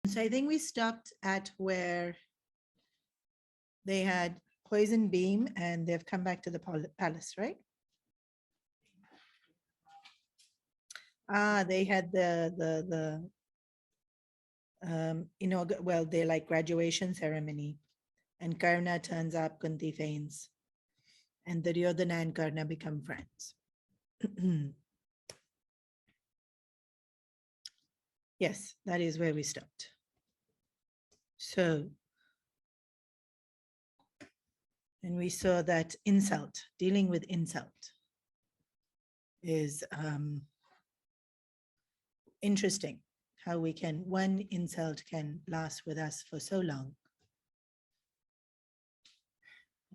So I think we stopped at where they had poison beam and they've come back to the palace, right? They had well, they're like graduation ceremony, and Karna turns up, Kunti faints, and Duryodhana and Karna become friends. Yes, that is where we stopped. So, and we saw that insult, dealing with insult is interesting, how we can, one insult can last with us for so long.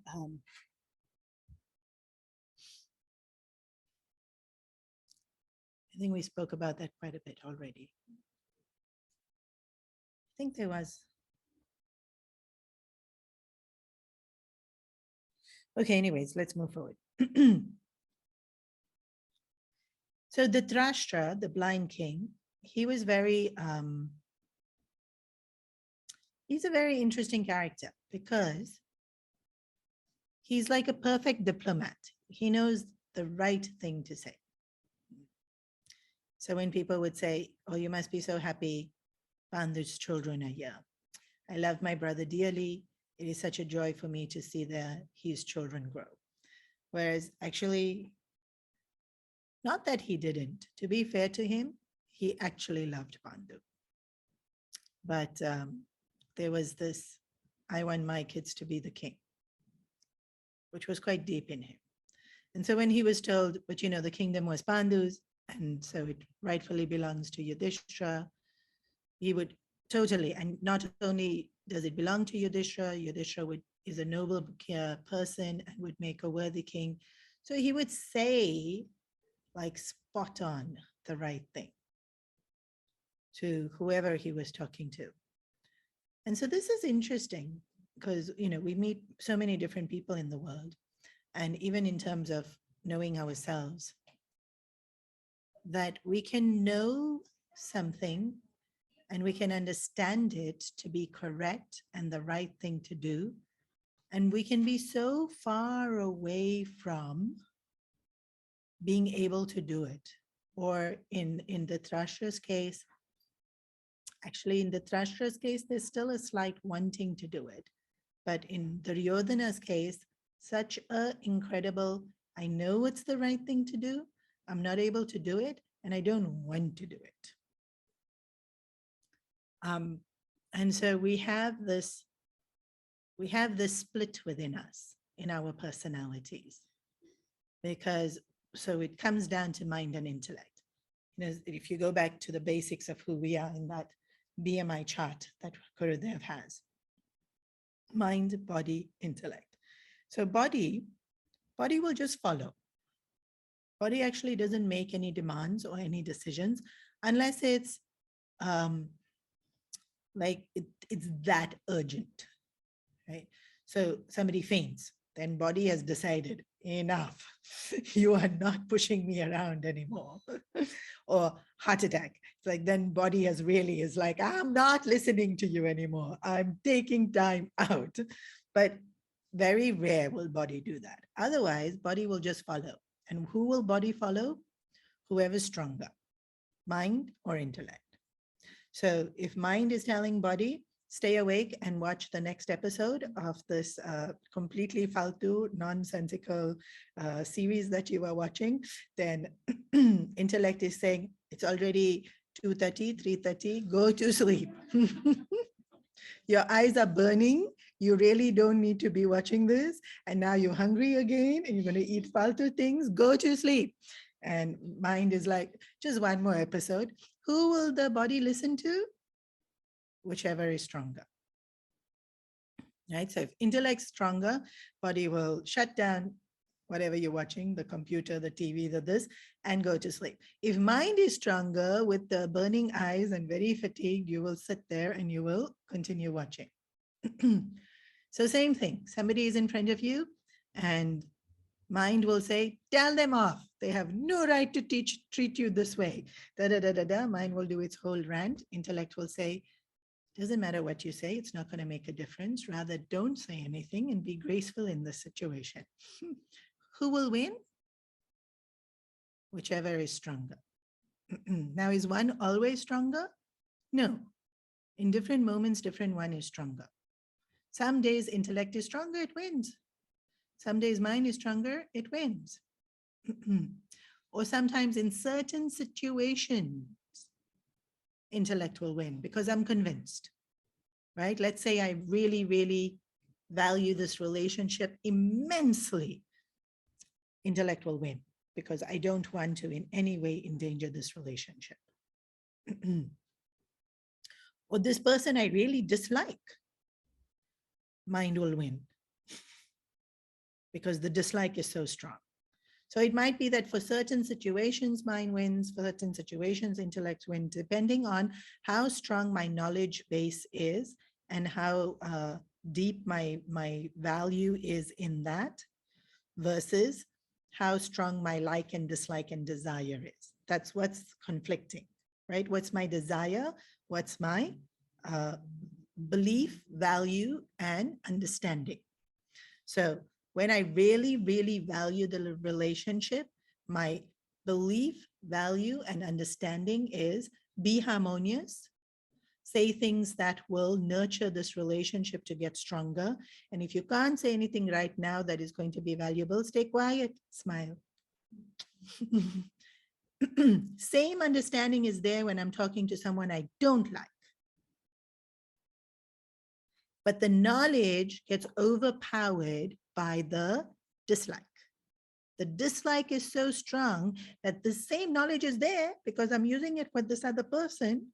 I think we spoke about that quite a bit already. I think there was. Okay, anyways, let's move forward. So Dhristrashtra, the blind king, he was very, he's a very interesting character because he's like a perfect diplomat. He knows the right thing to say. So when people would say, oh, you must be so happy, Pandur's children are here. I love my brother dearly. It is such a joy for me to see his children grow. Whereas actually, not that he didn't. To be fair to him, he actually loved Pandu. But there was this, I want my kids to be the king, which was quite deep in him. And so when he was told, but you know, the kingdom was Pandu's, and so it rightfully belongs to Yudhishthira, he would totally, and not only does it belong to Yudhishthira, Yudhishthira is a noble person and would make a worthy king. So he would say, like, spot on the right thing to whoever he was talking to. And so this is interesting because, you know, we meet so many different people in the world, and even in terms of knowing ourselves, that we can know something and we can understand it to be correct and the right thing to do. And we can be so far away from being able to do it. Or in the Dhristrashtra's case, actually in the Dhristrashtra's case, there's still a slight wanting to do it. But in Duryodhana's case, such a incredible, I know it's the right thing to do, I'm not able to do it, and I don't want to do it. And so we have this split within us, in our personalities, because so it comes down to mind and intellect. You know, if you go back to the basics of who we are in that BMI chart that Gurudev has, mind, body, intellect. So body will just follow. Body actually doesn't make any demands or any decisions unless it's like it's that urgent, right? So somebody faints, then body has decided, enough, you are not pushing me around anymore. Or heart attack, it's like then body is like, I'm not listening to you anymore, I'm taking time out. But very rare will body do that. Otherwise, body will just follow. And who will body follow? Whoever's stronger, mind or intellect. So if mind is telling body, stay awake and watch the next episode of this completely faltu, nonsensical series that you are watching, then intellect is saying, it's already 2:30, 3:30, go to sleep. Your eyes are burning. You really don't need to be watching this. And now you're hungry again and you're going to eat faltu things. Go to sleep. And mind is like, just one more episode. Who will the body listen to? Whichever is stronger. Right? So if intellect's stronger, body will shut down whatever you're watching, the computer, the TV, this, and go to sleep. If mind is stronger with the burning eyes and very fatigued, you will sit there and you will continue watching. So same thing, somebody is in front of you and mind will say, tell them off. They have no right to treat you this way. Mind will do its whole rant. Intellect will say, Doesn't matter what you say, it's not going to make a difference. Rather, don't say anything and be graceful in the situation. Who will win? Whichever is stronger. Now, is one always stronger? No. In different moments, different one is stronger. Some days intellect is stronger, it wins. Some days mind is stronger, it wins. Or sometimes in certain situations, intellect will win because I'm convinced, right? Let's say I really, really value this relationship immensely. Intellect will win because I don't want to in any way endanger this relationship. Or this person I really dislike, mind will win because the dislike is so strong. So it might be that for certain situations, mind wins, for certain situations, intellect wins, depending on how strong my knowledge base is and how deep my value is in that versus how strong my like and dislike and desire is. That's what's conflicting, right? What's my desire? What's my belief, value, and understanding? So when I really, really value the relationship, my belief, value, and understanding is be harmonious, say things that will nurture this relationship to get stronger. And if you can't say anything right now that is going to be valuable, stay quiet, smile. Same understanding is there when I'm talking to someone I don't like. But the knowledge gets overpowered by the dislike. The dislike is so strong that the same knowledge is there because I'm using it for this other person.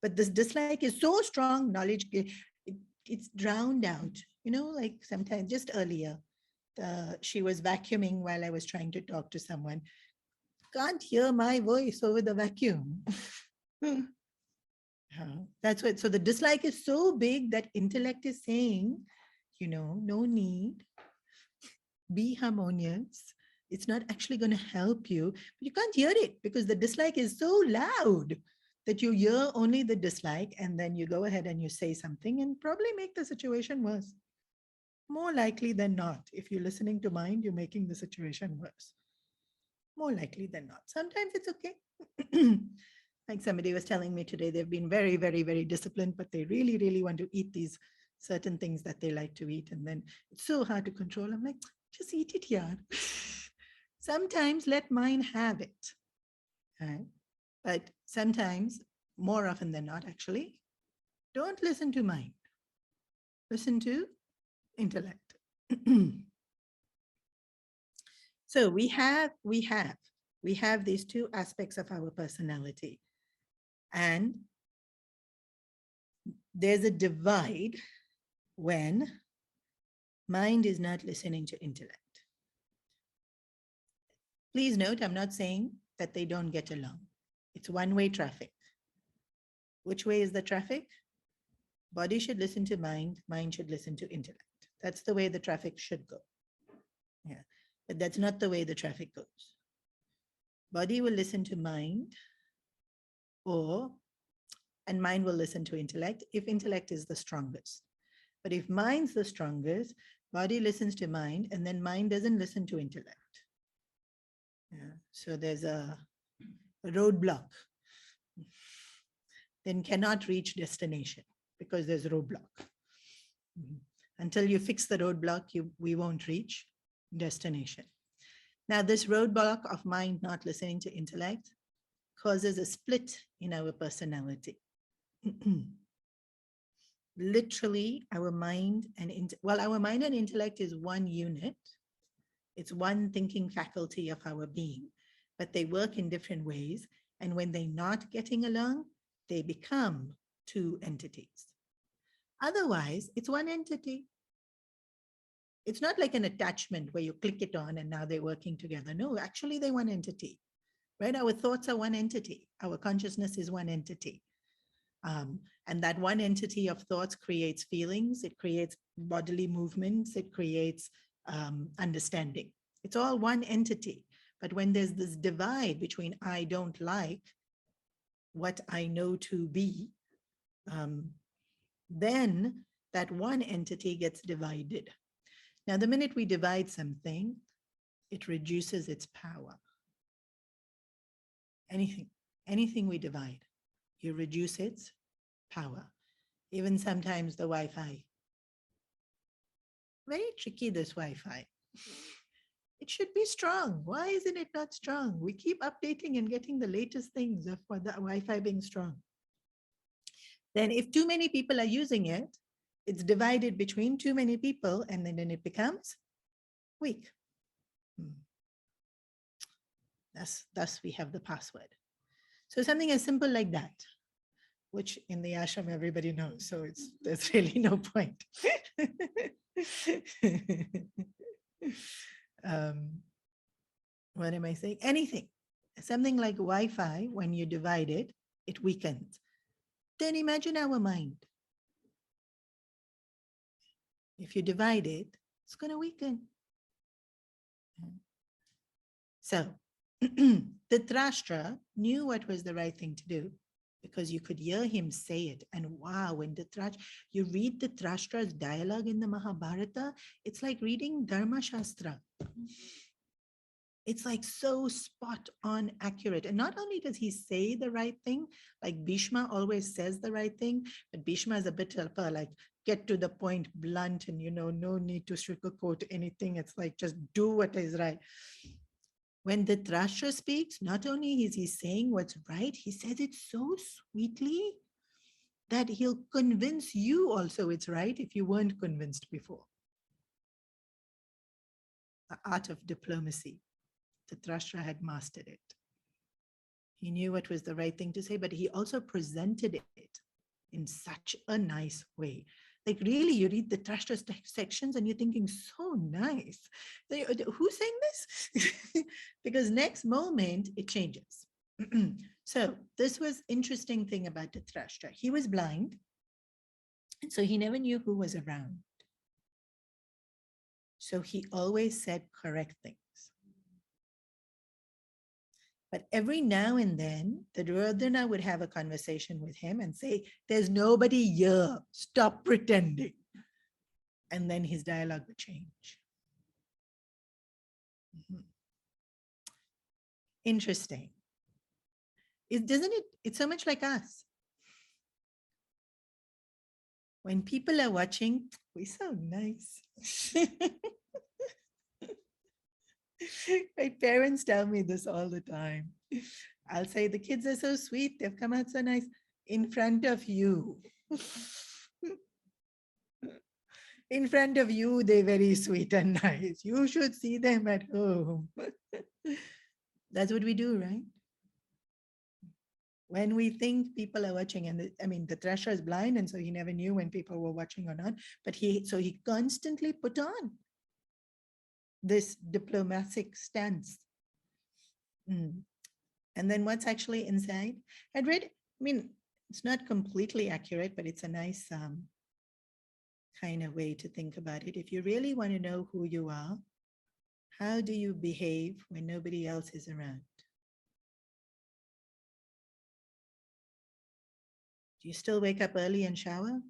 But this dislike is so strong, knowledge, it's drowned out. You know, like sometimes just earlier, she was vacuuming while I was trying to talk to someone. Can't hear my voice over the vacuum. That's what, so the dislike is so big that intellect is saying, you know, no need, be harmonious. It's not actually going to help you, but you can't hear it because the dislike is so loud that you hear only the dislike, and then you go ahead and you say something and probably make the situation worse. More likely than not, if you're listening to mind, you're making the situation worse. More likely than not. Sometimes it's okay. Like somebody was telling me today, they've been very, very, very disciplined, but they really, really want to eat these certain things that they like to eat. And then it's so hard to control. I'm like, just eat it, yaar. Sometimes let mind have it. Right? But sometimes, more often than not, actually, don't listen to mind. Listen to intellect. So we have these two aspects of our personality. And there's a divide when mind is not listening to intellect. Please note, I'm not saying that they don't get along. It's one-way traffic. Which way is the traffic? Body should listen to mind, mind should listen to intellect. That's the way the traffic should go. Yeah, but that's not the way the traffic goes. Body will listen to mind, and mind will listen to intellect if intellect is the strongest. But if mind's the strongest, body listens to mind, and then mind doesn't listen to intellect. Yeah. So there's a roadblock. Then cannot reach destination because there's a roadblock. Until you fix the roadblock, we won't reach destination. Now, this roadblock of mind not listening to intellect causes a split in our personality. Literally, our mind and our mind and intellect is one unit. It's one thinking faculty of our being, but they work in different ways. And when they're not getting along, they become two entities. Otherwise, it's one entity. It's not like an attachment where you click it on and now they're working together. No, actually, they're one entity, right? Our thoughts are one entity. Our consciousness is one entity. And that one entity of thoughts creates feelings, it creates bodily movements, it creates understanding. It's all one entity. But when there's this divide between I don't like what I know to be, then that one entity gets divided. Now, the minute we divide something, it reduces its power. Anything, anything we divide, you reduce its power. Even sometimes the Wi-Fi. Very tricky, this Wi-Fi. It should be strong. Why isn't it not strong? We keep updating and getting the latest things of what the Wi-Fi being strong. Then if too many people are using it, it's divided between too many people, and then it becomes weak. Thus we have the password. So something as simple like that, which in the ashram everybody knows, so there's really no point. What am I saying? Anything, something like Wi-Fi, when you divide it, it weakens. Then imagine our mind. If you divide it, it's going to weaken. So Dhristrashtra knew what was the right thing to do, because you could hear him say it. And wow, when you read Dhristrashtra's dialogue in the Mahabharata, it's like reading Dharma Shastra. It's like so spot on accurate. And not only does he say the right thing, like Bhishma always says the right thing, but Bhishma is a bit of a like get to the point, blunt, and no need to sugarcoat anything. It's like just do what is right. When Dhritarashtra speaks, not only is he saying what's right, he says it so sweetly that he'll convince you also it's right if you weren't convinced before. The art of diplomacy. Dhritarashtra had mastered it. He knew what was the right thing to say, but he also presented it in such a nice way. Like really, you read the Dhritarashtra's sections and you're thinking, so nice. Who's saying this? Because next moment, it changes. So this was interesting thing about Dhritarashtra. He was blind, and so he never knew who was around. So he always said correct things. But every now and then, the Duryodhana would have a conversation with him and say, there's nobody here, stop pretending. And then his dialogue would change. Interesting. It's so much like us. When people are watching, we're so nice. My parents tell me this all the time. I'll say, the kids are so sweet. They've come out so nice in front of you. In front of you, they're very sweet and nice. You should see them at home. That's what we do, right? When we think people are watching, and the Dhritarashtra is blind, and so he never knew when people were watching or not, but he constantly put on this diplomatic stance. And then what's actually inside? I'd read, it's not completely accurate, but it's a nice kind of way to think about it. If you really want to know who you are, how do you behave when nobody else is around? Do you still wake up early and shower?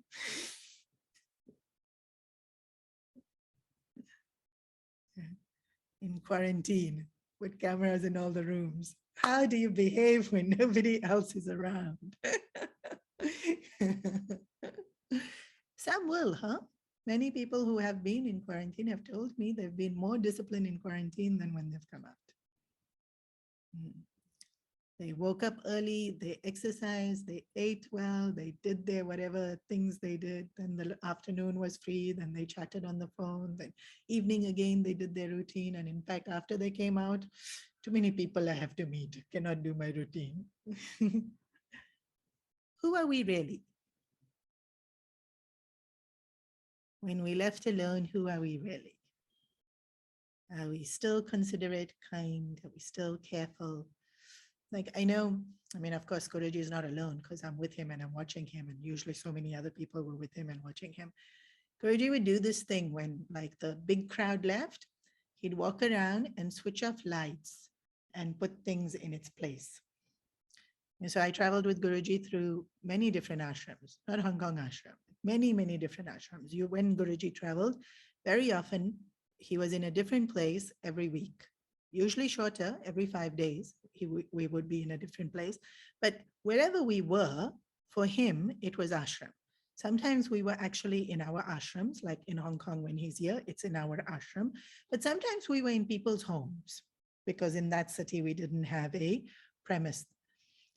In quarantine, with cameras in all the rooms. How do you behave when nobody else is around? Some will, huh? Many people who have been in quarantine have told me they've been more disciplined in quarantine than when they've come out. They woke up early, they exercised, they ate well, they did their whatever things they did. Then the afternoon was free, then they chatted on the phone. Then evening again, they did their routine. And in fact, after they came out, too many people I have to meet, cannot do my routine. Who are we really? When we left alone, who are we really? Are we still considerate, kind? Are we still careful? Like, I know, of course, Guruji is not alone because I'm with him and I'm watching him, and usually so many other people were with him and watching him. Guruji would do this thing when like the big crowd left, he'd walk around and switch off lights and put things in its place. And so I traveled with Guruji through many different ashrams, not Hong Kong ashram, many, many different ashrams. When Guruji traveled, very often he was in a different place every week, usually shorter, every 5 days. We would be in a different place. But wherever we were, for him, it was ashram. Sometimes we were actually in our ashrams, like in Hong Kong when he's here, it's in our ashram. But sometimes we were in people's homes because in that city we didn't have a premise.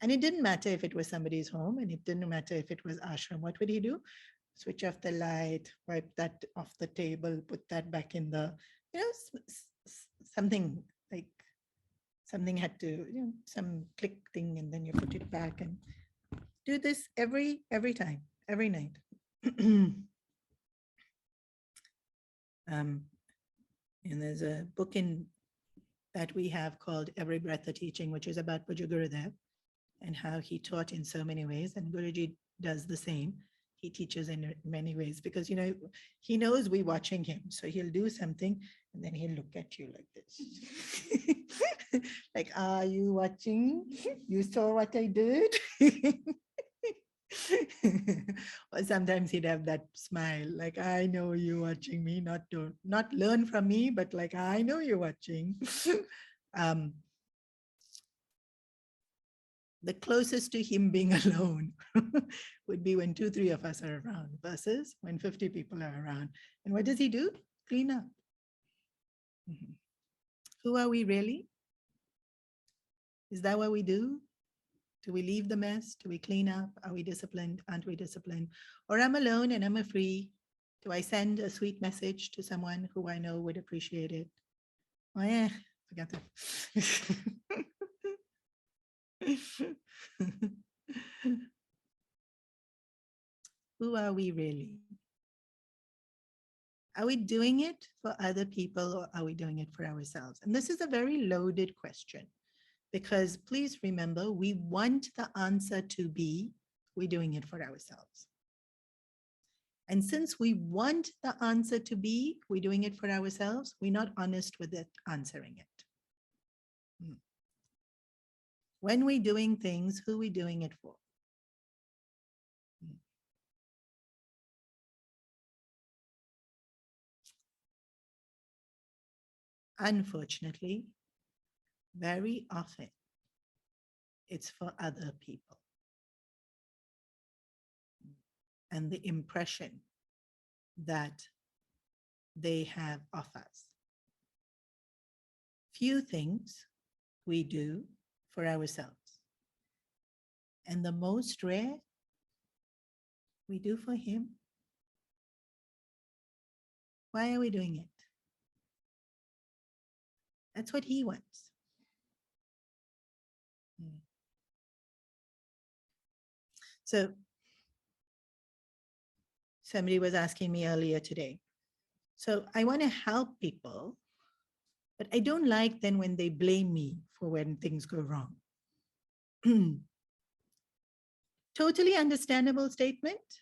And it didn't matter if it was somebody's home and it didn't matter if it was ashram. What would he do? Switch off the light, wipe that off the table, put that back in the, something like something had to, some click thing, and then you put it back and do this every time, every night. And there's a book that we have called Every Breath a Teaching, which is about Puja Gurudev and how he taught in so many ways. And Guruji does the same. He teaches in many ways because, he knows we're watching him. So he'll do something and then he'll look at you like this. Like, are you watching? You saw what I did? Or sometimes he'd have that smile, like, I know you're watching me, not learn from me, but like, I know you're watching. The closest to him being alone would be when 2-3 of us are around versus when 50 people are around. And what does he do? Clean up. Who are we really? Is that what we do? Do we leave the mess? Do we clean up? Are we disciplined? Aren't we disciplined? Or I'm alone and I'm free. Do I send a sweet message to someone who I know would appreciate it? Oh yeah, forgot that. Who are we really? Are we doing it for other people or are we doing it for ourselves? And this is a very loaded question because please remember, we want the answer to be, we're doing it for ourselves. And since we want the answer to be, we're doing it for ourselves, we're not honest with it, answering it. When we're doing things, who are we doing it for? Unfortunately, very often, it's for other people. And the impression that they have of us. Few things we do for ourselves. And the most rare we do for him. Why are we doing it? That's what he wants. So somebody was asking me earlier today. So I want to help people, but I don't like then when they blame me for when things go wrong. Totally understandable statement.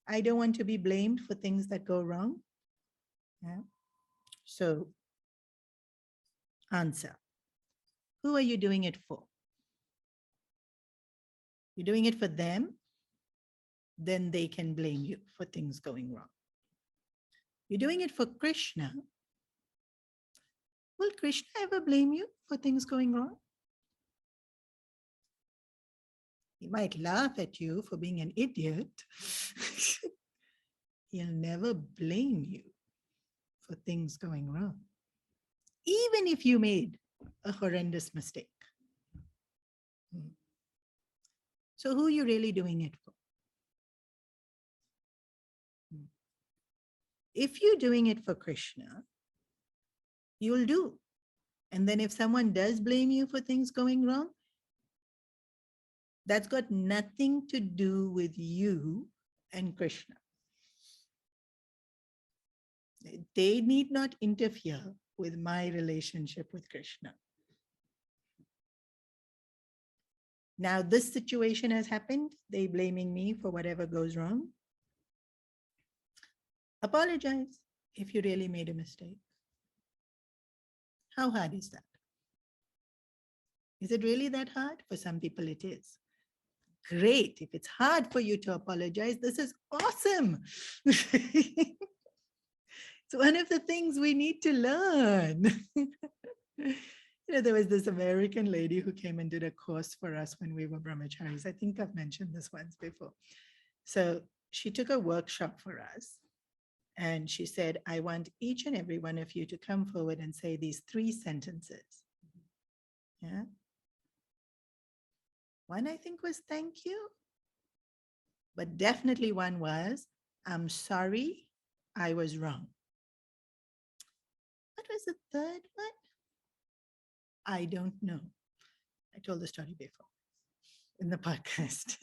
I don't want to be blamed for things that go wrong. Yeah. So answer. Who are you doing it for? You're doing it for them, then they can blame you for things going wrong. You're doing it for Krishna. Will Krishna ever blame you for things going wrong? He might laugh at you for being an idiot. He'll never blame you for things going wrong, even if you made a horrendous mistake. So who are you really doing it for? If you're doing it for Krishna, you'll do. And then if someone does blame you for things going wrong, that's got nothing to do with you and Krishna. They need not interfere with my relationship with Krishna. Now this situation has happened, they blaming me for whatever goes wrong. Apologize if you really made a mistake. How hard is that? Is it really that hard? For some people it is. Great. If it's hard for you to apologize, this is awesome. It's one of the things we need to learn. There was this American lady who came and did a course for us when we were brahmacharis. I think I've mentioned this once before. So she took a workshop for us and she said, I want each and every one of you to come forward and say these 3 sentences. Yeah. One, I think, was thank you. But definitely one was, I'm sorry, I was wrong. What was the third one? I don't know. I told the story before in the podcast.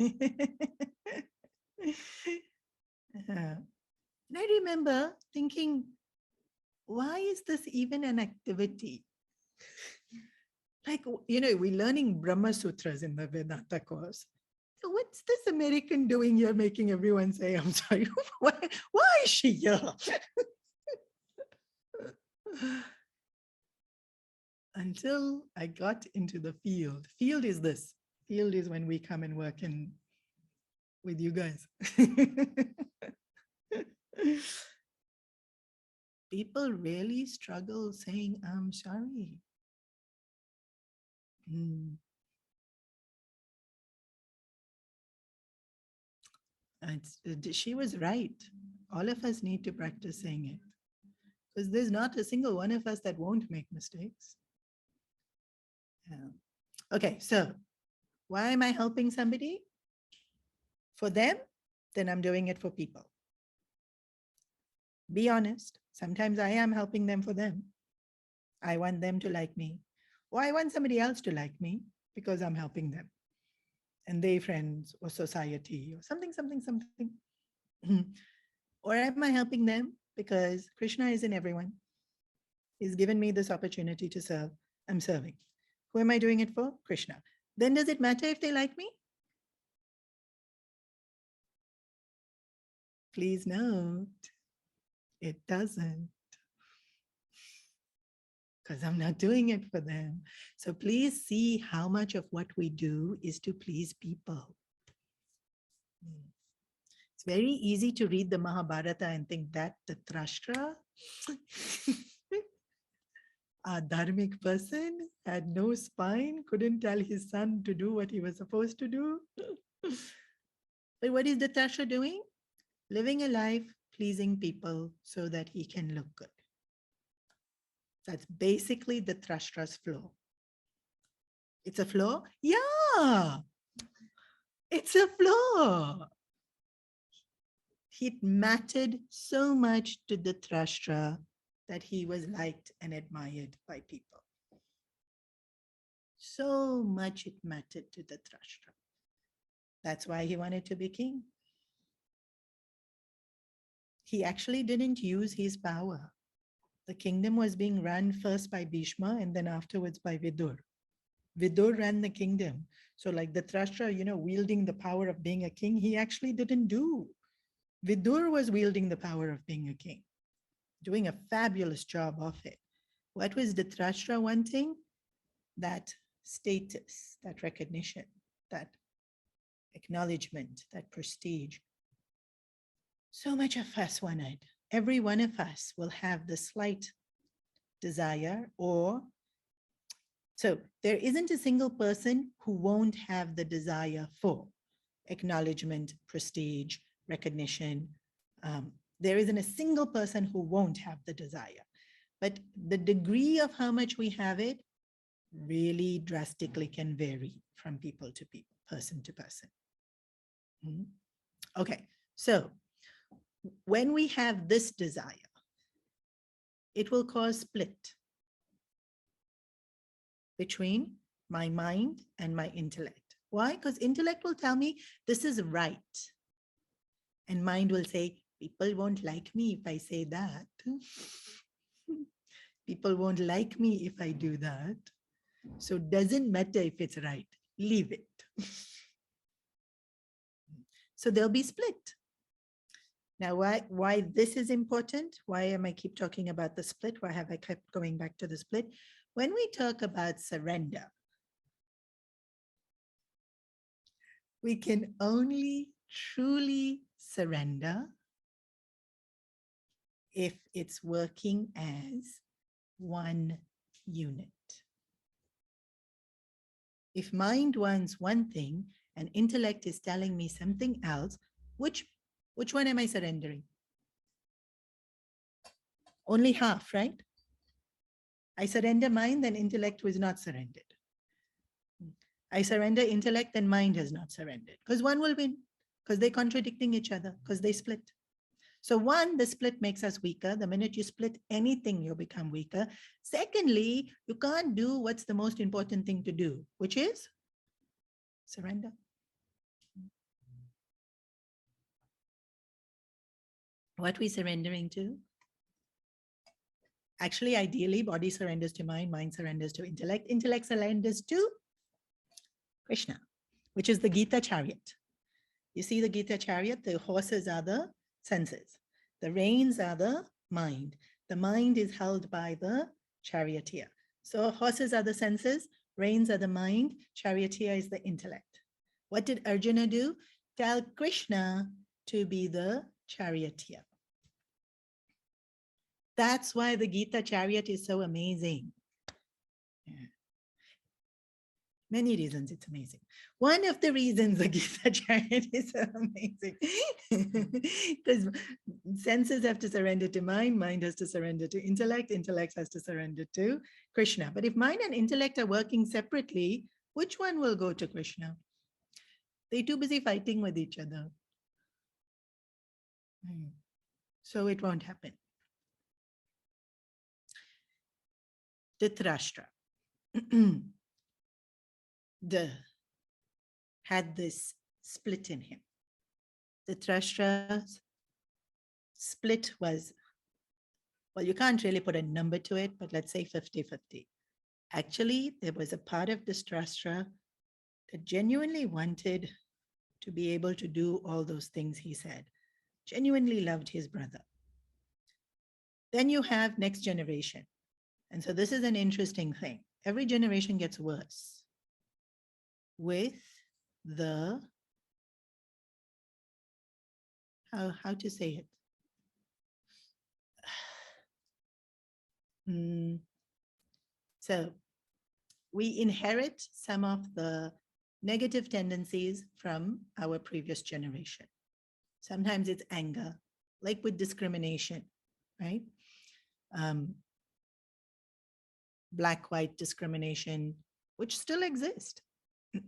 And I remember thinking, why is this even an activity? Like, we're learning Brahma Sutras in the Vedanta course. So what's this American doing here making everyone say, I'm sorry, why is she here? Until I got into the field. Field is this. Field is when we come and work with you guys. People really struggle saying, I'm sorry. She was right. All of us need to practice saying it because there's not a single one of us that won't make mistakes. Yeah. Okay, so why am I helping somebody? For them, then I'm doing it for people. Be honest. Sometimes I am helping them for them. I want them to like me, or I want somebody else to like me because I'm helping them and they friends or society or something. Or am I helping them because Krishna is in everyone? He's given me this opportunity to serve. I'm serving. Who am I doing it for? Krishna. Then does it matter if they like me? Please note, it doesn't. Because I'm not doing it for them. So please see how much of what we do is to please people. It's very easy to read the Mahabharata and think that Dhristrashtra, a dharmic person, had no spine, couldn't tell his son to do what he was supposed to do. But what is Dhristrashtra doing? Living a life pleasing people so that he can look good. That's basically the Dhristrashtra's flaw. It's a flaw? Yeah, it's a flaw. It mattered so much to the Dhristrashtra that he was liked and admired by people. So much it mattered to the Dhristrashtra. That's why he wanted to be king. He actually didn't use his power. The kingdom was being run first by Bhishma and then afterwards by Vidur. Vidur ran the kingdom. So like the Dhristrashtra, wielding the power of being a king, he actually didn't do. Vidur was wielding the power of being a king, doing a fabulous job of it. What was the Dhristrashtra wanting? That status, that recognition, that acknowledgement, that prestige. So much of us wanted. Every one of us will have the slight desire so there isn't a single person who won't have the desire for acknowledgement, prestige, recognition. There isn't a single person who won't have the desire. But the degree of how much we have it really drastically can vary from people to people, person to person. Okay, so when we have this desire, it will cause split between my mind and my intellect. Why? Because intellect will tell me this is right. And mind will say, people won't like me if I say that. People won't like me if I do that. So it doesn't matter if it's right. Leave it. So there'll be split. Now, why this is important? Why am I keep talking about the split? Why have I kept going back to the split? When we talk about surrender, We can only truly surrender if it's working as one unit. If mind wants one thing and intellect is telling me something else, which one am I surrendering? Only half, right? I surrender mind, then intellect was not surrendered. I surrender intellect, then mind has not surrendered. Because one will win, because they're contradicting each other, because they split. So one, the split makes us weaker. The minute you split anything, you become weaker. Secondly, you can't do what's the most important thing to do, which is surrender. What we surrendering to? Actually, ideally, body surrenders to mind surrenders to intellect surrenders to Krishna, which is the Gita chariot. You see the Gita chariot, the horses are the senses. The reins are the mind. The mind is held by the charioteer. So horses are the senses, reins are the mind, charioteer is the intellect. What did Arjuna do? Tell Krishna to be the charioteer. That's why the Gita chariot is so amazing. Yeah. Many reasons it's amazing. One of the reasons the Gita chariot is so amazing, because senses have to surrender to mind has to surrender to intellect has to surrender to Krishna. But if mind and intellect are working separately, which one will go to Krishna? They're too busy fighting with each other. So it won't happen. Dhristrashtra had this split in him. Dhristrashtra's split was, well, you can't really put a number to it, but let's say 50-50. Actually, there was a part of Dhristrashtra that genuinely wanted to be able to do all those things he said, genuinely loved his brother. Then you have next generation. And so this is an interesting thing. Every generation gets worse with the, how to say it? So we inherit some of the negative tendencies from our previous generation. Sometimes it's anger, like with discrimination, right? Black-white discrimination, which still exists.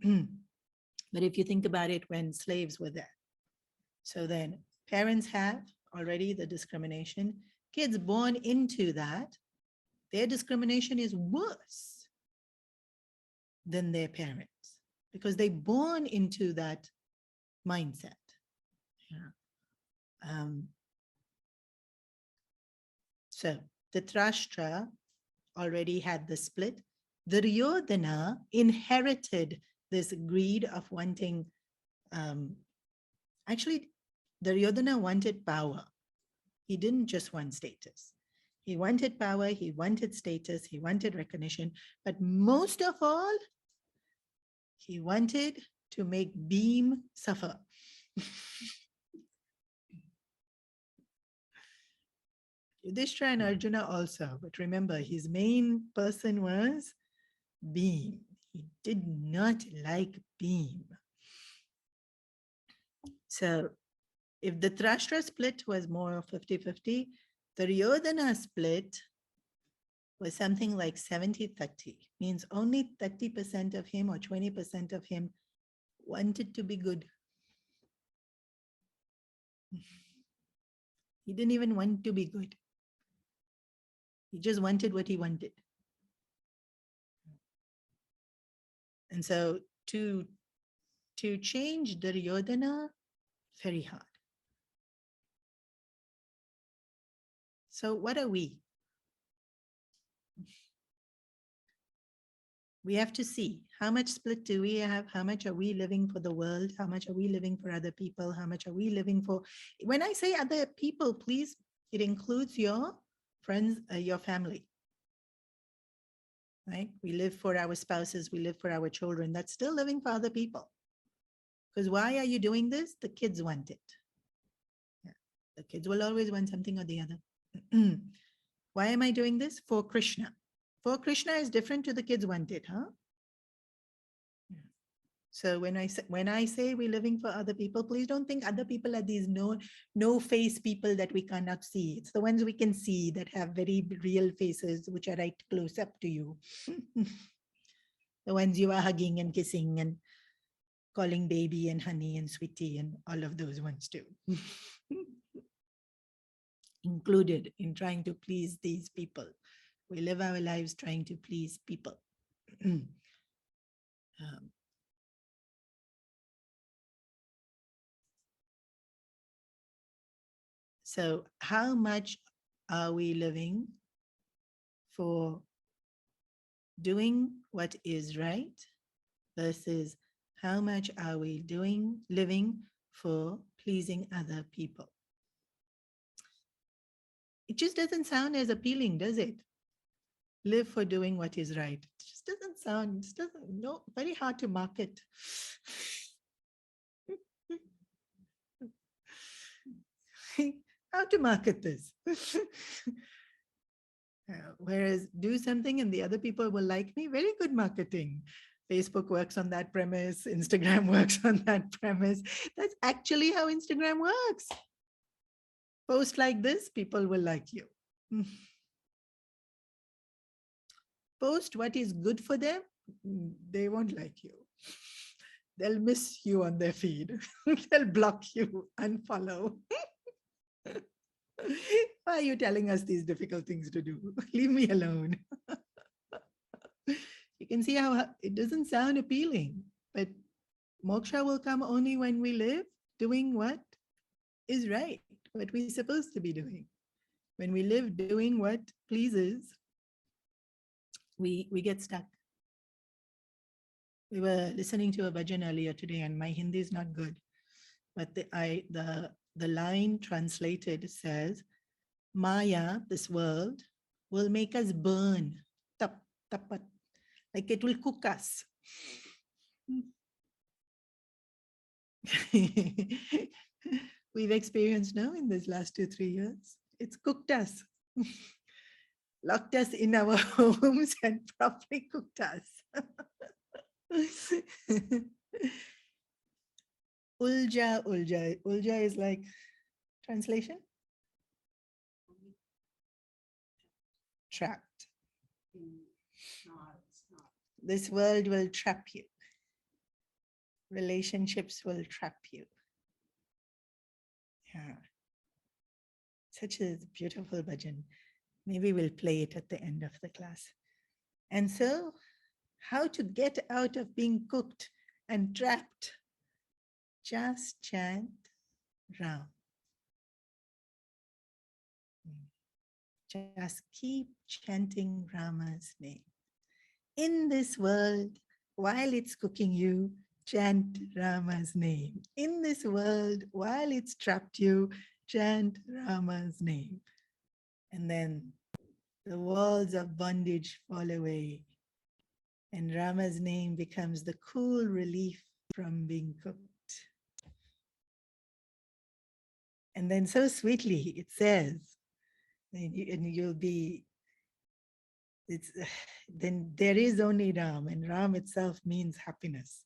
But if you think about it, when slaves were there, so then parents have already the discrimination, kids born into that, their discrimination is worse than their parents because they born into that mindset. Yeah. So Dhritarashtra already had the split. Duryodhana inherited this greed of wanting, actually Duryodhana wanted power. He didn't just want status. He wanted power, he wanted status, he wanted recognition, but most of all, he wanted to make Bhim suffer. Yudhishthira and Arjuna also, but remember, his main person was Bhim. He did not like Bhim. So if the Dhritarashtra split was more 50-50, the Duryodhana split was something like 70-30, means only 30% of him or 20% of him wanted to be good. He didn't even want to be good. He just wanted what he wanted. And so to change Duryodhana, very hard. So what are we? We have to see how much split do we have? How much are we living for the world? How much are we living for other people? How much are we living for? When I say other people, please, it includes your friends, your family. Right? We live for our spouses, we live for our children. That's still living for other people. Because why are you doing this? The kids want it. Yeah. The kids will always want something or the other. Why am I doing this? For Krishna. For Krishna is different to the kids want it, huh? Yeah. So when I say we're living for other people, please don't think other people are these no face people that we cannot see. It's the ones we can see that have very real faces which are right close up to you. The ones you are hugging and kissing and calling baby and honey and sweetie and all of those ones too. Included in trying to please these people. We live our lives trying to please people. Um, so how much are we living for doing what is right versus how much are we living for pleasing other people? It just doesn't sound as appealing, does it? Live for doing what is right. It just doesn't sound, it doesn't, no, very hard to market. How to market this? Whereas do something and the other people will like me, very good marketing. Facebook works on that premise. Instagram works on that premise. That's actually how Instagram works. Post like this, people will like you. Post what is good for them, they won't like you. They'll miss you on their feed. They'll block you, unfollow. Why are you telling us these difficult things to do? Leave me alone. You can see how it doesn't sound appealing, but moksha will come only when we live doing what is right, what we're supposed to be doing. When we live doing what pleases, we get stuck. We were listening to a bhajan earlier today, and my Hindi is not good, but the line translated says, Maya, this world, will make us burn, tap, tapat, like it will cook us. We've experienced now in this last 2-3 years. It's cooked us, locked us in our homes and properly cooked us. Ulja, ulja. Ulja is like translation? Trapped. This world will trap you. Relationships will trap you. Yeah. Such a beautiful bhajan. Maybe we'll play it at the end of the class. And so, how to get out of being cooked and trapped? Just chant Ram. Just keep chanting Rama's name. In this world, while it's cooking you, chant Rama's name. In this world, while it's trapped you, chant Rama's name. And then the walls of bondage fall away, and Rama's name becomes the cool relief from being cooked. And then so sweetly it says, and you'll be, then there is only Ram, and Ram itself means happiness.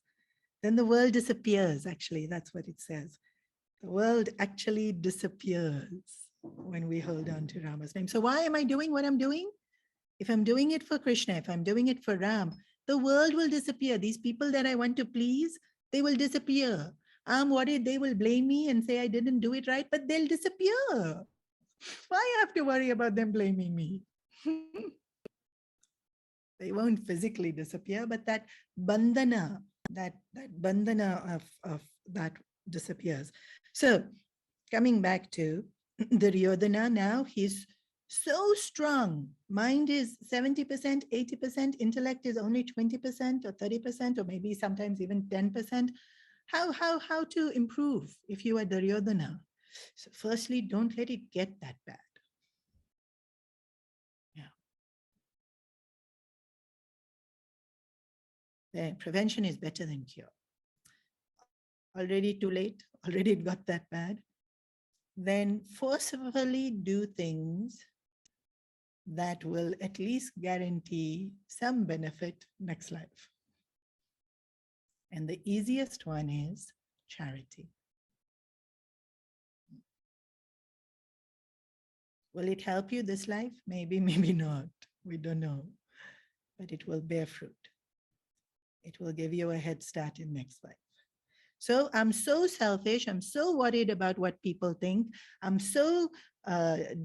Then the world disappears, actually, that's what it says. The world actually disappears when we hold on to Rama's name. So why am I doing what I'm doing? If I'm doing it for Krishna, if I'm doing it for Ram, the world will disappear. These people that I want to please, they will disappear. I'm worried they will blame me and say I didn't do it right, but they'll disappear. Why have to worry about them blaming me? They won't physically disappear, but that bandhana, that bandhana of that disappears. So coming back to Duryodhana, now he's so strong. Mind is 70%, 80%, intellect is only 20% or 30%, or maybe sometimes even 10%. How to improve if you are Duryodhana? So firstly, don't let it get that bad. Yeah. Prevention is better than cure. already too late, already it got that bad, then forcefully do things that will at least guarantee some benefit next life. And the easiest one is charity. Will it help you this life? Maybe, maybe not. We don't know. But it will bear fruit. It will give you a head start in next life. So I'm so selfish. I'm so worried about what people think. I'm so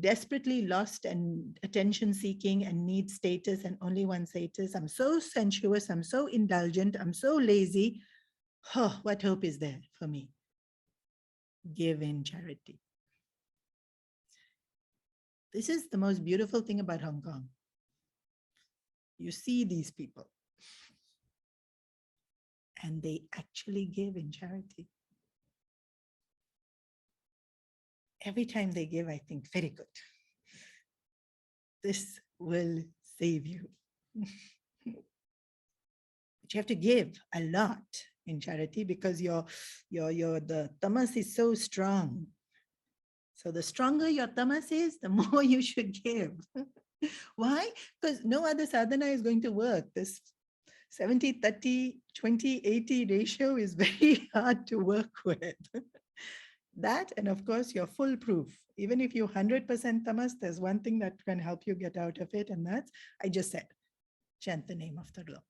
desperately lost and attention seeking and need status and only one status. I'm so sensuous. I'm so indulgent. I'm so lazy. Oh, what hope is there for me? Give in charity. This is the most beautiful thing about Hong Kong. You see these people and they actually give in charity. Every time they give, I think, very good. This will save you. But you have to give a lot in charity because the tamas is so strong. So the stronger your tamas is, the more you should give. Why? Because no other sadhana is going to work. This 70, 30, 20, 80 ratio is very hard to work with. That, and of course, you're foolproof. Even if you 100% tamas, there's one thing that can help you get out of it, and that's, I just said, chant the name of the Lord.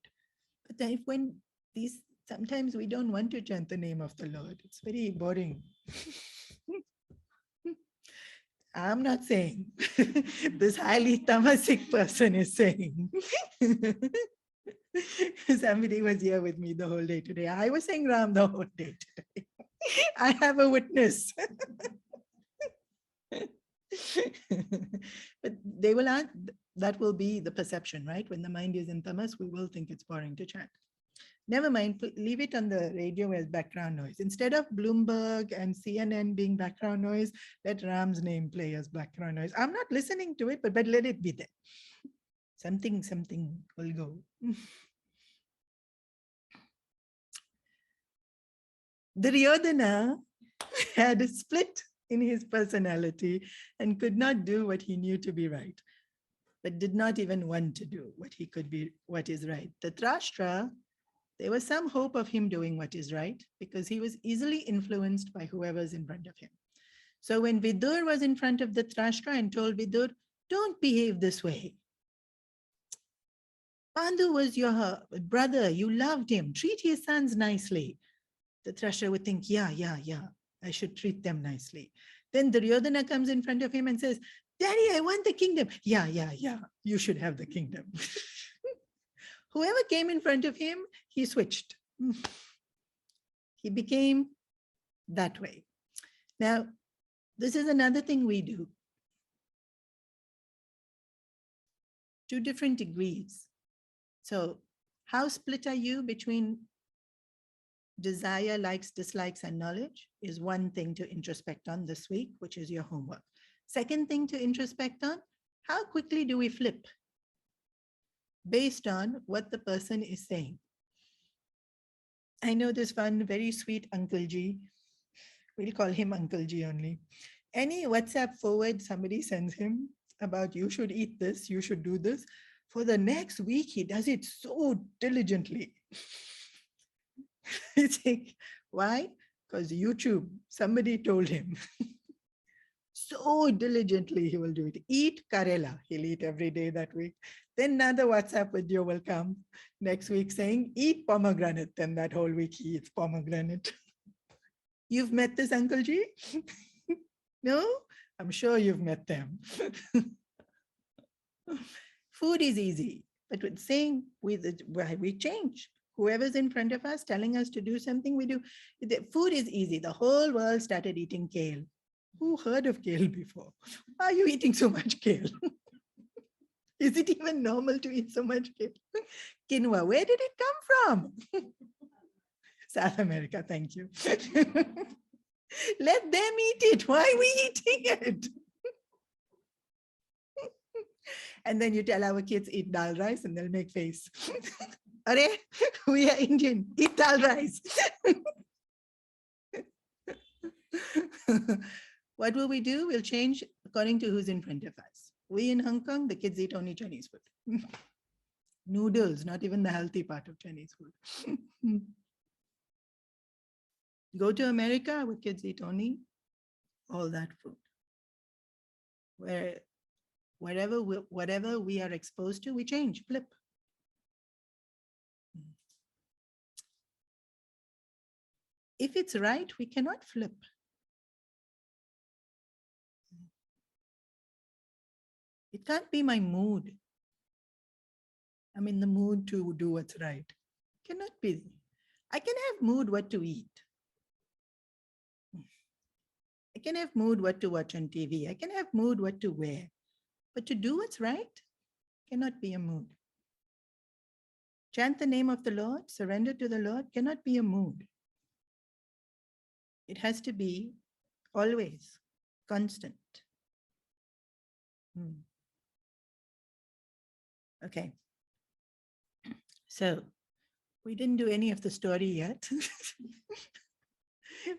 But then if when these, sometimes we don't want to chant the name of the Lord, it's very boring. I'm not saying. This highly tamasic person is saying. Somebody was here with me the whole day today. I was saying Ram the whole day today. I have a witness. But they will add, that will be the perception, right? When the mind is in tamas, we will think it's boring to chant. Never mind, leave it on the radio as background noise. Instead of Bloomberg and CNN being background noise, let Ram's name play as background noise. I'm not listening to it, but let it be there. Something will go. Duryodhana had a split in his personality and could not do what he knew to be right, but did not even want to do what is right. Dhristrashtra, there was some hope of him doing what is right because he was easily influenced by whoever's in front of him. So when Vidur was in front of Dhristrashtra and told Vidur, don't behave this way. Pandu was your brother, you loved him, treat his sons nicely. Dhristrashtra would think, yeah, I should treat them nicely. Then Duryodhana comes in front of him and says, Daddy, I want the kingdom. Yeah, you should have the kingdom. Whoever came in front of him, he switched. He became that way. Now, this is another thing we do. 2 different degrees. So how split are you between desire, likes, dislikes, and knowledge is one thing to introspect on this week, which is your homework. Second thing to introspect on, how quickly do we flip based on what the person is saying? I know this one very sweet Uncle G. We'll call him Uncle G only. Any WhatsApp forward somebody sends him about you should eat this, you should do this, for the next week, he does it so diligently. It's like, why? Because YouTube, somebody told him. So diligently he will do it. Eat Karela, he'll eat every day that week. Then another WhatsApp video will come next week saying, eat pomegranate. Then that whole week he eats pomegranate. You've met this Uncle G? No? I'm sure you've met them. Food is easy, but with saying we change. Whoever's in front of us telling us to do something, we do. The food is easy. The whole world started eating kale. Who heard of kale before? Why are you eating so much kale? Is it even normal to eat so much kale? Quinoa, where did it come from? South America, thank you. Let them eat it. Why are we eating it? And then you tell our kids, eat dal rice, and they'll make face. Are we are Indian, eat dal rice. What will we do? We'll change according to who's in front of us. We in Hong Kong, the kids eat only Chinese food. Noodles, not even the healthy part of Chinese food. Go to America, our kids eat only all that food. Whatever we are exposed to, we change, flip. If it's right, we cannot flip. It can't be my mood. I'm in the mood to do what's right. Cannot be. I can have mood what to eat. I can have mood what to watch on TV. I can have mood what to wear. But to do what's right cannot be a mood. Chant the name of the Lord, surrender to the Lord cannot be a mood. It has to be always constant. Okay. So we didn't do any of the story yet.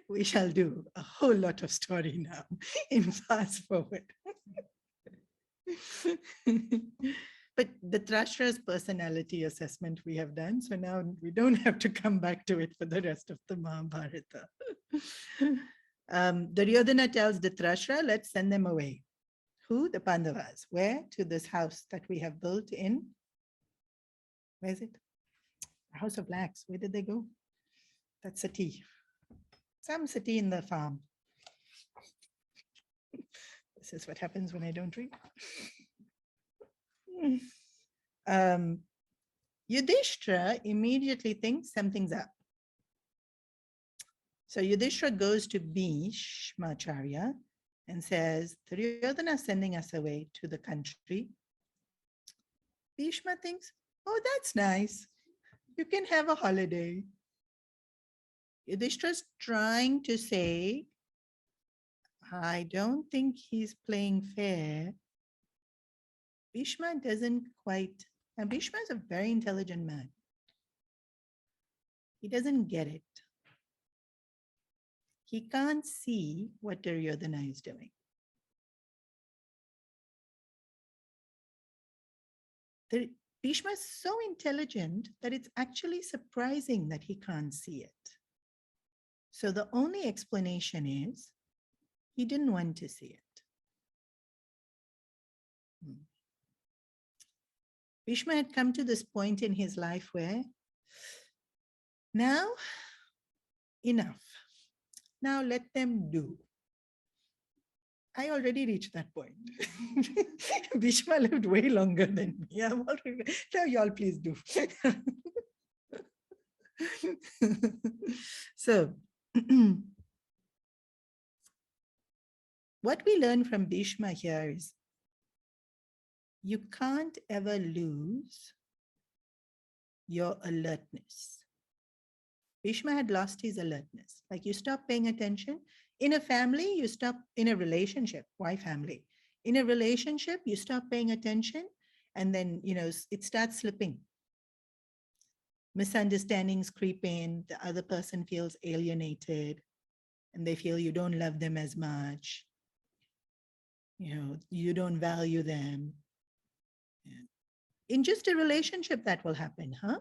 We shall do a whole lot of story now in fast forward. But the Dhristrashtra's personality assessment we have done, so now we don't have to come back to it for the rest of the Mahabharata. Duryodhana tells Dhristrashtra, let's send them away. Who? The Pandavas. Where? To this house that we have built in. Where is it? House of Blacks. Where did they go? That city. Some city in the farm. This is what happens when I don't read. Yudhishthira immediately thinks something's up. So Yudhishthira goes to Bhishmacharya and says, Duryodhana is sending us away to the country. Bhishma thinks, oh, that's nice. You can have a holiday. Yudhishthira is trying to say, I don't think he's playing fair. Bhishma doesn't quite, and Bhishma is a very intelligent man. He doesn't get it. He can't see what Duryodhana is doing. Bhishma is so intelligent that it's actually surprising that he can't see it. So the only explanation is he didn't want to see it. Bhishma had come to this point in his life where now enough. Now let them do. I already reached that point. Bhishma lived way longer than me. I'm already, now y'all please do. So, what we learn from Bhishma here is you can't ever lose your alertness. Bhishma had lost his alertness. Like you stop paying attention. In a family, you stop, in a relationship. Why family? In a relationship, you stop paying attention and then, it starts slipping. Misunderstandings creep in. The other person feels alienated and they feel you don't love them as much. You don't value them. In just a relationship, that will happen, huh?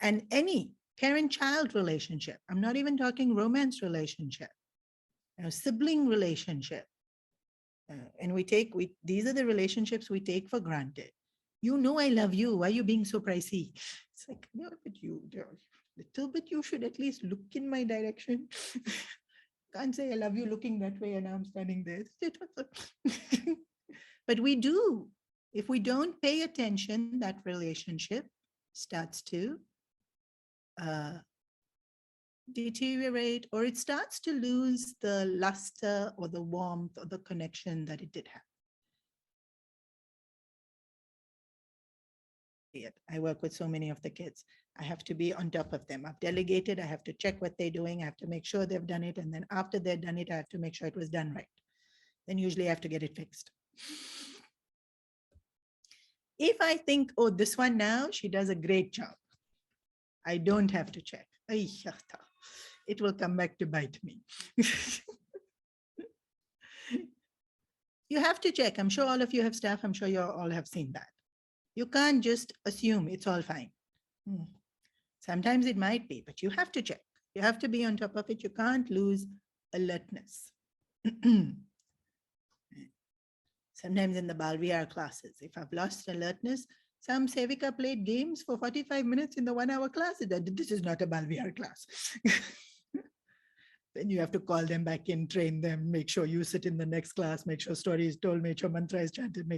And any parent-child relationship. I'm not even talking romance relationship, sibling relationship. And these are the relationships we take for granted. I love you. Why are you being so pricey? It's like, no, but little bit, you should at least look in my direction. Can't say I love you looking that way and I'm standing there. But we do. If we don't pay attention, that relationship starts to deteriorate, or it starts to lose the luster or the warmth or the connection that it did have. I work with so many of the kids. I have to be on top of them. I've delegated. I have to check what they're doing. I have to make sure they've done it. And then after they've done it, I have to make sure it was done right. Then usually I have to get it fixed. If I think, oh, this one now, she does a great job, I don't have to check. it will come back to bite me. You have to check. I'm sure all of you have staff. I'm sure you all have seen that. You can't just assume it's all fine. Sometimes it might be, but you have to check. You have to be on top of it. You can't lose alertness. Sometimes in the Balvihar classes, if I've lost alertness, some Sevika played games for 45 minutes in the 1 hour class. This is not a Balvihar class. Then you have to call them back in, train them, make sure you sit in the next class, make sure story is told, make sure mantra is chanted,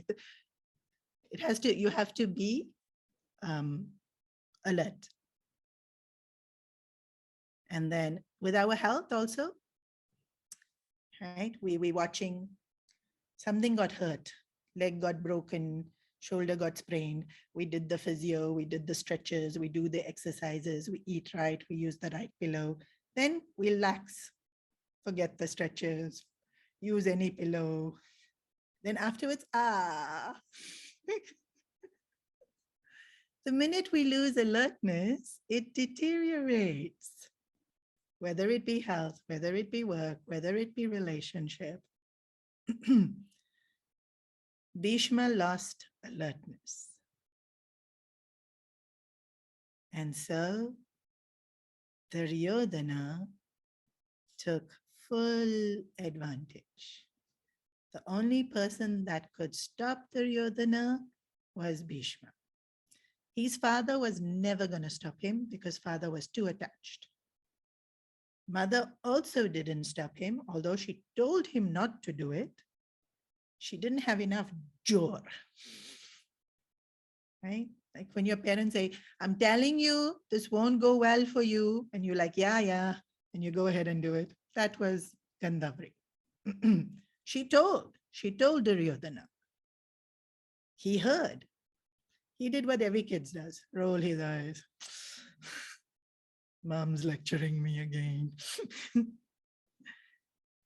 you have to be alert. And then with our health also, right? We watching, something got hurt, leg got broken, shoulder got sprained. We did the physio, we did the stretches, we do the exercises, we eat right, we use the right pillow. Then we relax, forget the stretches, use any pillow. Then afterwards, the minute we lose alertness, it deteriorates. Whether it be health, whether it be work, whether it be relationship. Bhishma lost alertness. And so Duryodhana took full advantage. The only person that could stop Duryodhana was Bhishma. His father was never going to stop him because father was too attached. Mother also didn't stop him, although she told him not to do it. She didn't have enough jor. Right? Like when your parents say, I'm telling you, this won't go well for you. And you're like, yeah. And you go ahead and do it. That was Gandhavri. She told Duryodhana. He heard. He did what every kid does, roll his eyes. Mom's lecturing me again.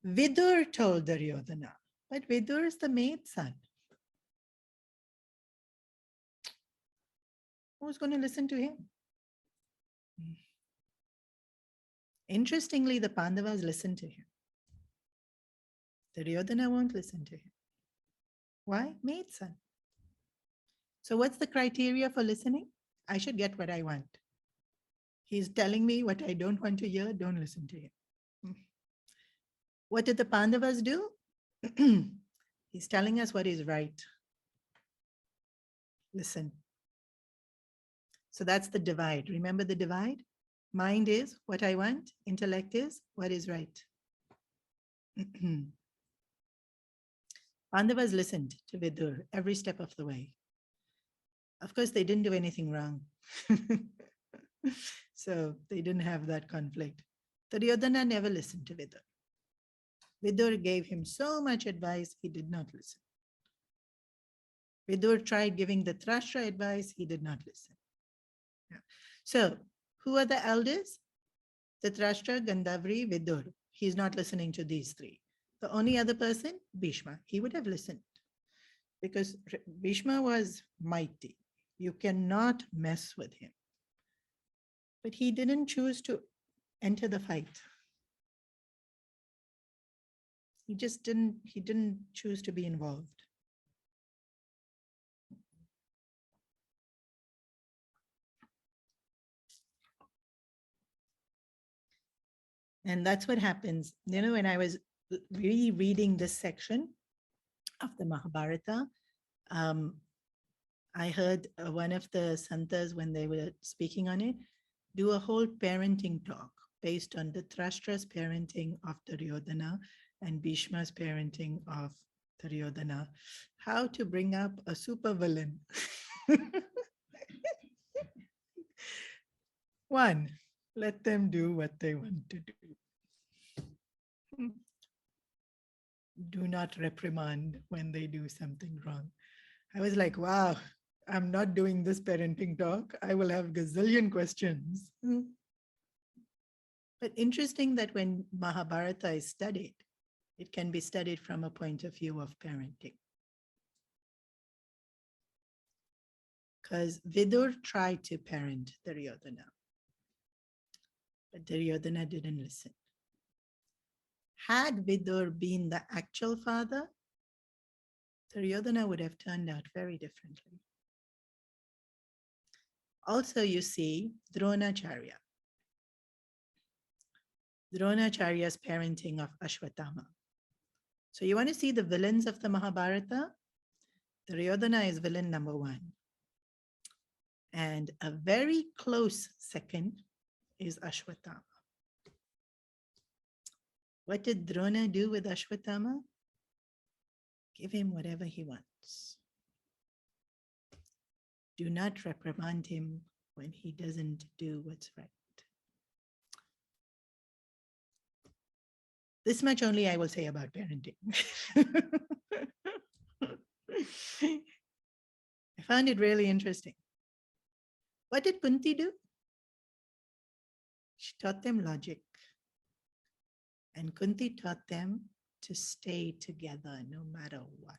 Vidur told Duryodhana, but Vidur is the maid's son. Who's going to listen to him? Interestingly, the Pandavas listen to him. Duryodhana won't listen to him. Why? Maid's son. So what's the criteria for listening? I should get what I want. He's telling me what I don't want to hear, don't listen to him. What did the Pandavas do? He's telling us what is right. Listen. So that's the divide. Remember the divide? Mind is what I want. Intellect is what is right. Pandavas listened to Vidur every step of the way. Of course, they didn't do anything wrong. So they didn't have that conflict. Duryodhana never listened to Vidur. Vidur gave him so much advice, he did not listen. Vidur tried giving the Dhristrashtra advice, he did not listen. Yeah. So who are the elders? Dhristrashtra, Gandhavri, Vidur. He's not listening to these three. The only other person, Bhishma. He would have listened because Bhishma was mighty. You cannot mess with him. But he didn't choose to enter the fight. He didn't choose to be involved. And that's what happens. You know, when I was rereading this section of the Mahabharata, I heard one of the santas, when they were speaking on it, do a whole parenting talk based on the Dhristrashtra's parenting of Duryodhana and Bhishma's parenting of Duryodhana, how to bring up a super villain. One, let them do what they want to do. Do not reprimand when they do something wrong. I was like, wow, I'm not doing this parenting talk. I will have gazillion questions. But interesting that when Mahabharata is studied, it can be studied from a point of view of parenting. Because Vidur tried to parent Duryodhana, But Duryodhana didn't listen. Had Vidur been the actual father, Duryodhana would have turned out very differently. Also, you see Dronacharya. Dronacharya's parenting of Ashwatthama. So you want to see the villains of the Mahabharata? Duryodhana is villain number one. And a very close second is Ashwatthama. What did Drona do with Ashwatthama? Give him whatever he wants. Do not reprimand him when he doesn't do what's right. This much only I will say about parenting. I found it really interesting. What did Kunti do? She taught them logic. And Kunti taught them to stay together no matter what.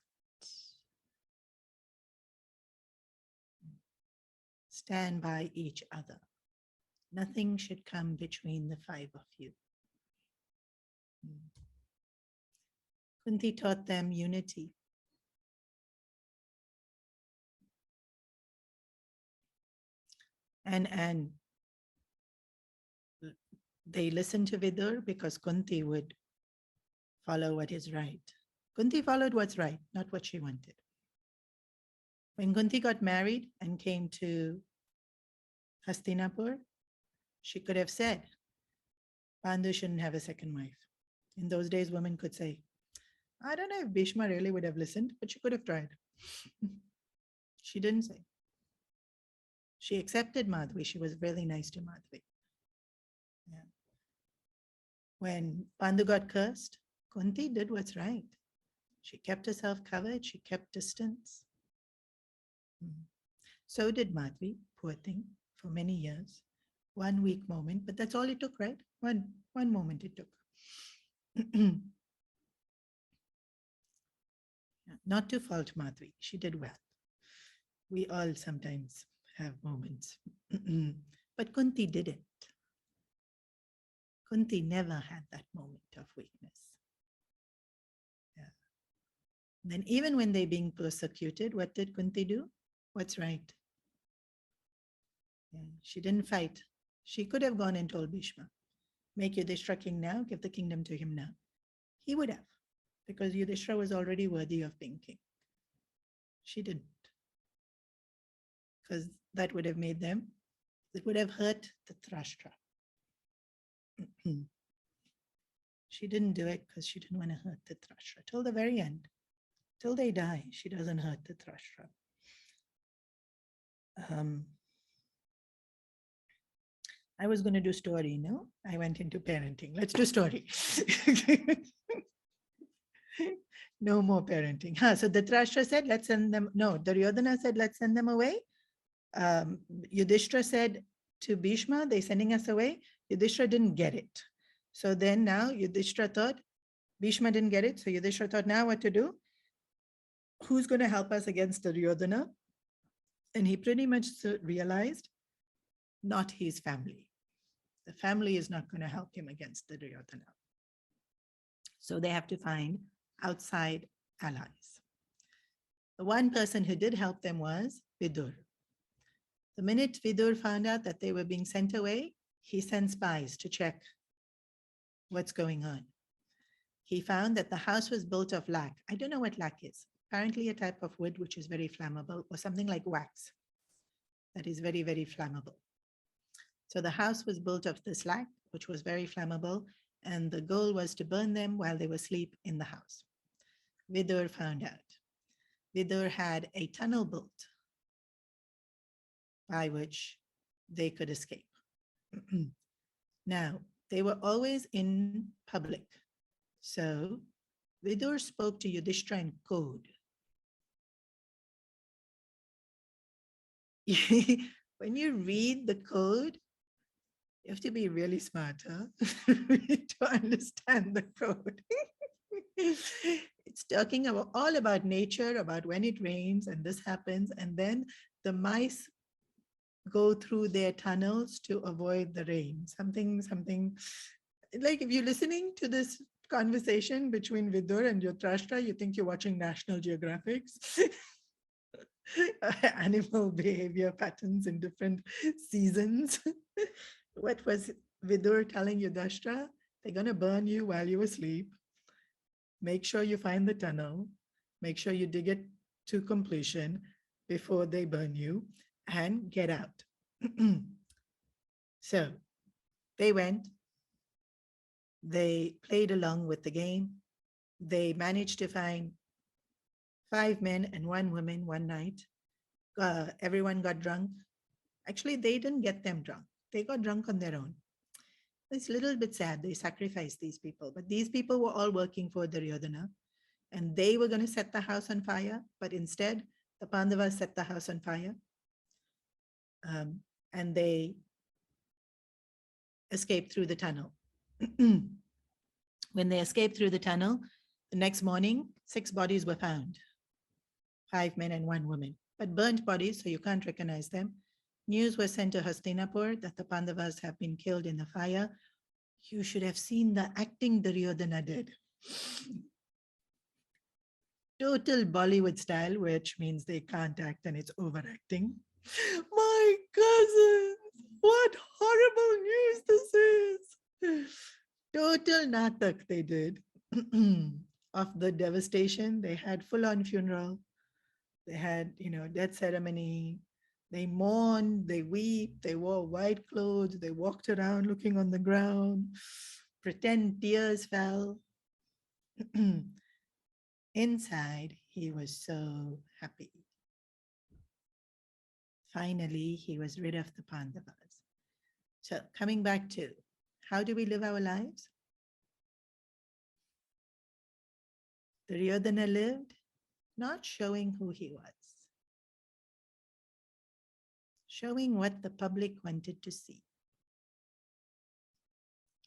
Stand by each other. Nothing should come between the five of you. Kunti taught them unity. And they listened to Vidur because Kunti would follow what is right. Kunti followed what's right, not what she wanted. When Kunti got married and came to Hastinapur, she could have said, Pandu shouldn't have a second wife. In those days, women could say, I don't know if Bhishma really would have listened, but she could have tried. She didn't say. She accepted Madhvi. She was really nice to Madhvi. Yeah. When Pandu got cursed, Kunti did what's right. She kept herself covered. She kept distance. So did Madhvi, poor thing, for many years. 1 weak moment, but that's all it took, right? One moment it took. Not to fault Madhvi. She did well. We all sometimes have moments. But Kunti didn't. Kunti never had that moment of weakness. Yeah. Then even when they're being persecuted, what did Kunti do? What's right? Yeah. She didn't fight. She could have gone and told Bhishma, make Yudhishthira king now, give the kingdom to him now. He would have, because Yudhishthira was already worthy of being king. She didn't. Because that would have made them, it would have hurt Dhristrashtra. She didn't do it because she didn't want to hurt Dhristrashtra. Till the very end, till they die, she doesn't hurt Dhristrashtra. I was going to do story, no? I went into parenting. Let's do story. No more parenting. So Dhritarashtra said, let's send them. No, Duryodhana said, let's send them away. Yudhishthira said to Bhishma, they're sending us away. Yudhishthira didn't get it. So then now Yudhishthira thought, Bhishma didn't get it. So Yudhishthira thought, now what to do? Who's going to help us against Duryodhana? And he pretty much realized, not his family. The family is not going to help him against the Duryodhana. So they have to find outside allies. The one person who did help them was Vidur. The minute Vidur found out that they were being sent away, he sent spies to check what's going on. He found that the house was built of lac. I don't know what lac is. Apparently a type of wood which is very flammable, or something like wax that is very, very flammable. So the house was built of this lac, which was very flammable, and the goal was to burn them while they were asleep in the house. Vidur found out. Vidur had a tunnel built by which they could escape. Now, they were always in public. So Vidur spoke to Yudhishthira in code. When you read the code, you have to be really smart, huh? To understand the code. It's talking about all about nature, about when it rains and this happens. And then the mice go through their tunnels to avoid the rain. Something like if you're listening to this conversation between Vidur and Dhristrashtra, you think you're watching National Geographic's animal behavior patterns in different seasons. What was Vidur telling Yudhishthira? They're going to burn you while you asleep. Make sure you find the tunnel. Make sure you dig it to completion before they burn you and get out. So they went, they played along with the game. They managed to find 5 men and 1 woman one night. Everyone got drunk. Actually, they didn't get them drunk. They got drunk on their own. It's a little bit sad. They sacrificed these people, but these people were all working for Duryodhana, and they were going to set the house on fire. But instead, the Pandavas set the house on fire, and they escaped through the tunnel. When they escaped through the tunnel, the next morning, 6 bodies were found, 5 men and 1 woman, but burnt bodies, so you can't recognize them. News was sent to Hastinapur that the Pandavas have been killed in the fire. You should have seen the acting Duryodhana did. Total Bollywood style, which means they can't act and it's overacting. My cousins, what horrible news this is. Total natak they did of the devastation. They had full-on funeral. They had, death ceremony. They mourned, they weep, they wore white clothes, they walked around looking on the ground, pretend tears fell. Inside, he was so happy. Finally, he was rid of the Pandavas. So coming back to, how do we live our lives? Duryodhana lived not showing who he was, showing what the public wanted to see.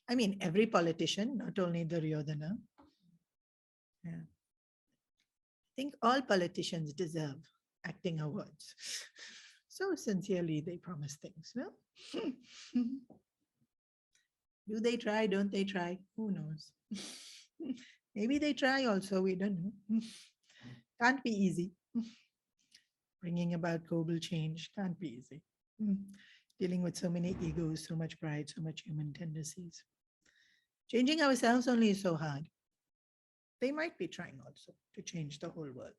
I mean, every politician, not only Duryodhana. Yeah. I think all politicians deserve acting awards. So sincerely, they promise things. No? Do they try? Don't they try? Who knows? Maybe they try also. We don't know. Can't be easy. Bringing about global change can't be easy. Dealing with so many egos, so much pride, so much human tendencies. Changing ourselves only is so hard. They might be trying also to change the whole world.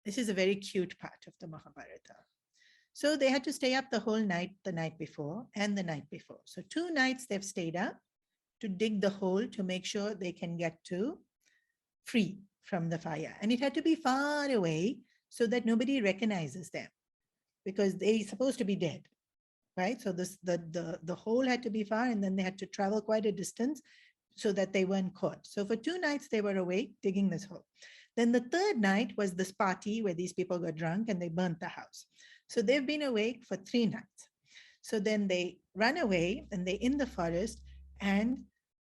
This is a very cute part of the Mahabharata. So they had to stay up the whole night, the night before and the night before. So 2 nights they've stayed up to dig the hole to make sure they can get to free from the fire. And it had to be far away so that nobody recognizes them because they're supposed to be dead, right? So the hole had to be far, and then they had to travel quite a distance so that they weren't caught. So for 2 nights they were awake digging this hole. Then the 3rd night was this party where these people got drunk and they burnt the house. So they've been awake for 3 nights. So then they run away and they're in the forest, and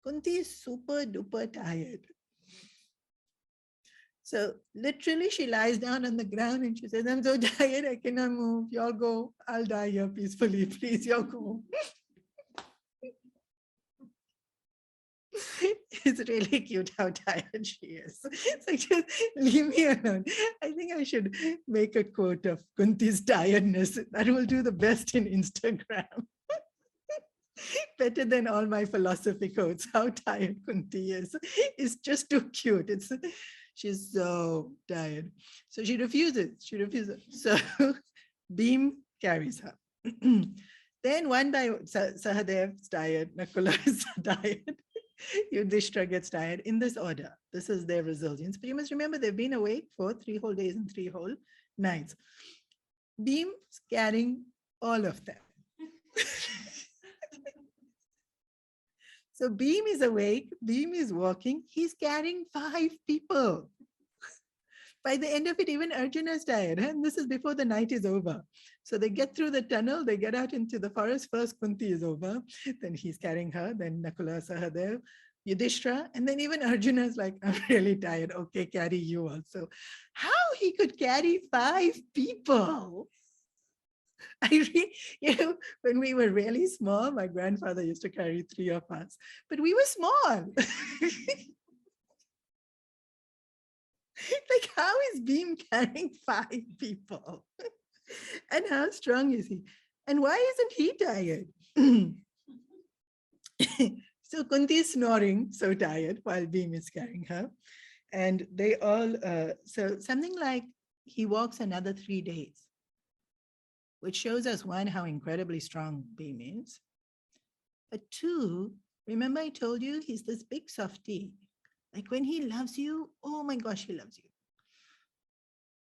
Kunti is super duper tired. So literally she lies down on the ground and she says, I'm so tired, I cannot move. Y'all go. I'll die here peacefully. Please, y'all go. It's really cute how tired she is. It's like, just leave me alone. I think I should make a quote of Kunti's tiredness. That will do the best in Instagram. Better than all my philosophy quotes. How tired Kunti is. It's just too cute. She's so tired. So she refuses. So Bhim carries her. Then one by Sahadev is tired, Nakula is tired, Yudhishthira gets tired, in this order. This is their resilience. But you must remember they've been awake for 3 whole days and 3 whole nights. Bhim is carrying all of them. So Bhim is awake, Bhim is walking, he's carrying 5 people. By the end of it, even Arjuna is tired, and this is before the night is over. So they get through the tunnel, they get out into the forest. First Kunti is over, then he's carrying her, then Nakula, Sahadev, Yudhishthira, and then even Arjuna's like, I'm really tired. Okay, carry you also. How he could carry 5 people? When we were really small, my grandfather used to carry 3 of us, but we were small. Like, how is Beam carrying 5 people? And how strong is he? And why isn't he tired? So Kunti is snoring, so tired, while Beam is carrying her. And they all, so something like he walks another 3 days, which shows us, one, how incredibly strong Beam is. But two, remember I told you he's this big softie. Like when he loves you, oh my gosh, he loves you.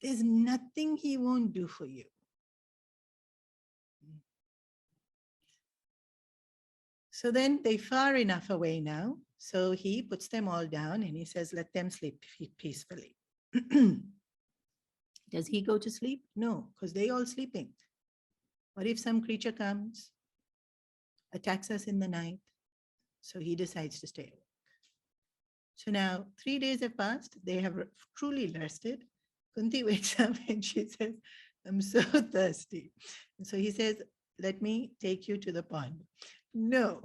There's nothing he won't do for you. So then they far enough away now. So he puts them all down and he says, let them sleep peacefully. Does he go to sleep? No, because they all sleeping. What if some creature comes, attacks us in the night? So he decides to stay awake. So now 3 days have passed. They have truly rested. Kunti wakes up and she says, I'm so thirsty. And so he says, let me take you to the pond. No,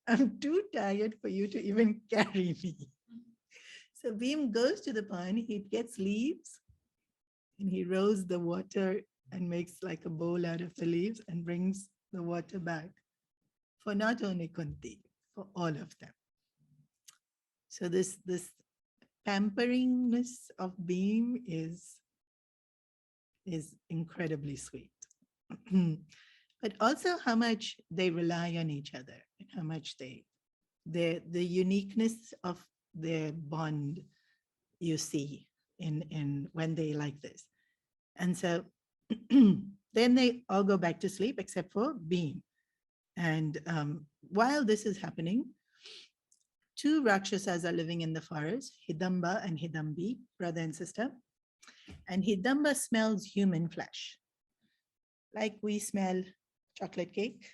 I'm too tired for you to even carry me. So Bhim goes to the pond, he gets leaves and he rolls the water and makes like a bowl out of the leaves and brings the water back for not only Kunti, for all of them. So this pamperingness of Bhim is incredibly sweet. But also how much they rely on each other and how much the uniqueness of their bond you see in when they like this. And so then they all go back to sleep except for Bhim. And while this is happening, 2 Rakshasas are living in the forest, Hidamba and Hidambi, brother and sister. And Hidamba smells human flesh. Like we smell chocolate cake,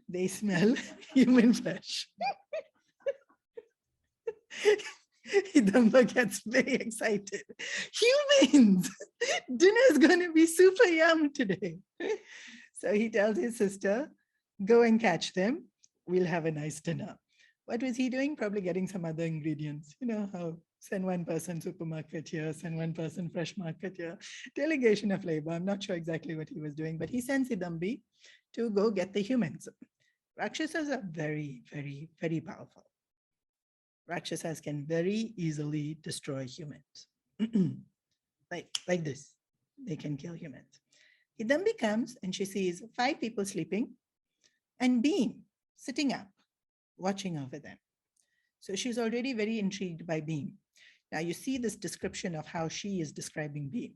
they smell human flesh. Hidamba gets very excited. Humans! Dinner is going to be super yum today. So he tells his sister, go and catch them. We'll have a nice dinner. What was he doing? Probably getting some other ingredients. You know how send one person supermarket here, send one person fresh market here. Delegation of labor. I'm not sure exactly what he was doing, but he sends Hidambi to go get the humans. Rakshasas are very, very, very powerful. Rakshasas can very easily destroy humans. like this, they can kill humans. Hidambi comes and she sees 5 people sleeping and Bhim sitting up, watching over them. So she's already very intrigued by Bhim. Now you see this description of how she is describing Bhim.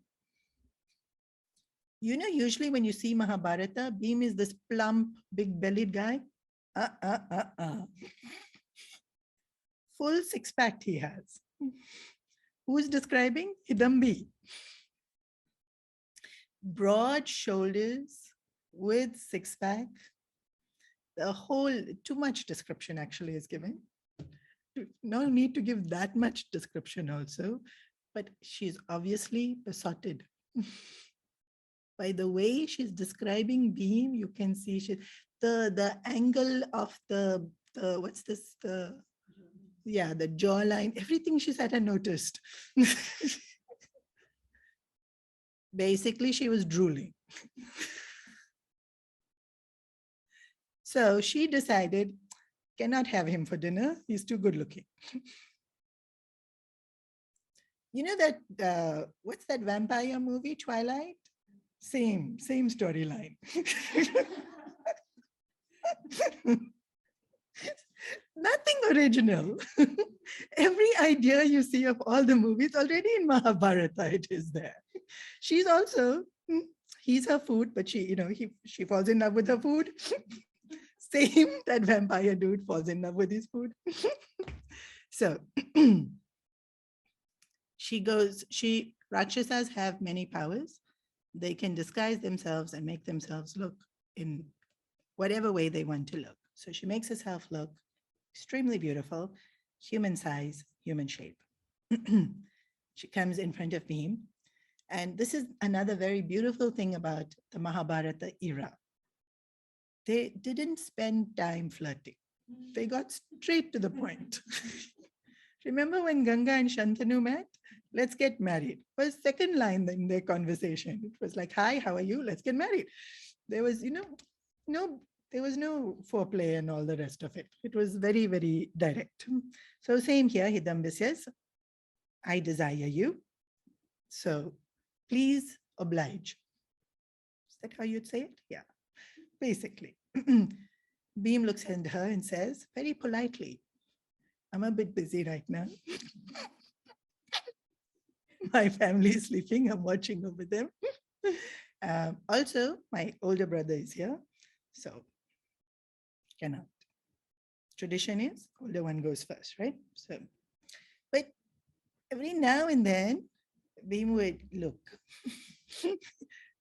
You know, usually when you see Mahabharata, Bhim is this plump, big-bellied guy. Full six-pack he has. Who's describing? Hidambi. Broad shoulders with six-pack. The whole, too much description actually is given. No need to give that much description also, but she's obviously besotted. By the way she's describing Bhim, you can see the angle of the what's this, the jawline, everything she said, I noticed. Basically, she was drooling. So she decided, cannot have him for dinner. He's too good looking. You know that, what's that vampire movie, Twilight? Same storyline. Nothing original. Every idea you see of all the movies already in Mahabharata, it is there. She's also, he's her food, but she falls in love with her food. Same, that vampire dude falls in love with his food. So Rakshasas have many powers. They can disguise themselves and make themselves look in whatever way they want to look. So she makes herself look extremely beautiful. human size, human shape. She comes in front of Bhim. And this is another very beautiful thing about the Mahabharata era. They didn't spend time flirting. They got straight to the point. Remember when Ganga and Shantanu met? Let's get married. Was second line in their conversation. It was like, hi, how are you? Let's get married. There was, no, there was no foreplay and all the rest of it. It was very, very direct. So same here, Hidambi says, I desire you. So please oblige. Is that how you'd say it? Yeah, basically. Bhim looks at her and says, very politely, I'm a bit busy right now. My family is sleeping. I'm watching over them. Also, my older brother is here. So cannot. Tradition is older one goes first, right? So, but every now and then, Bhim would look.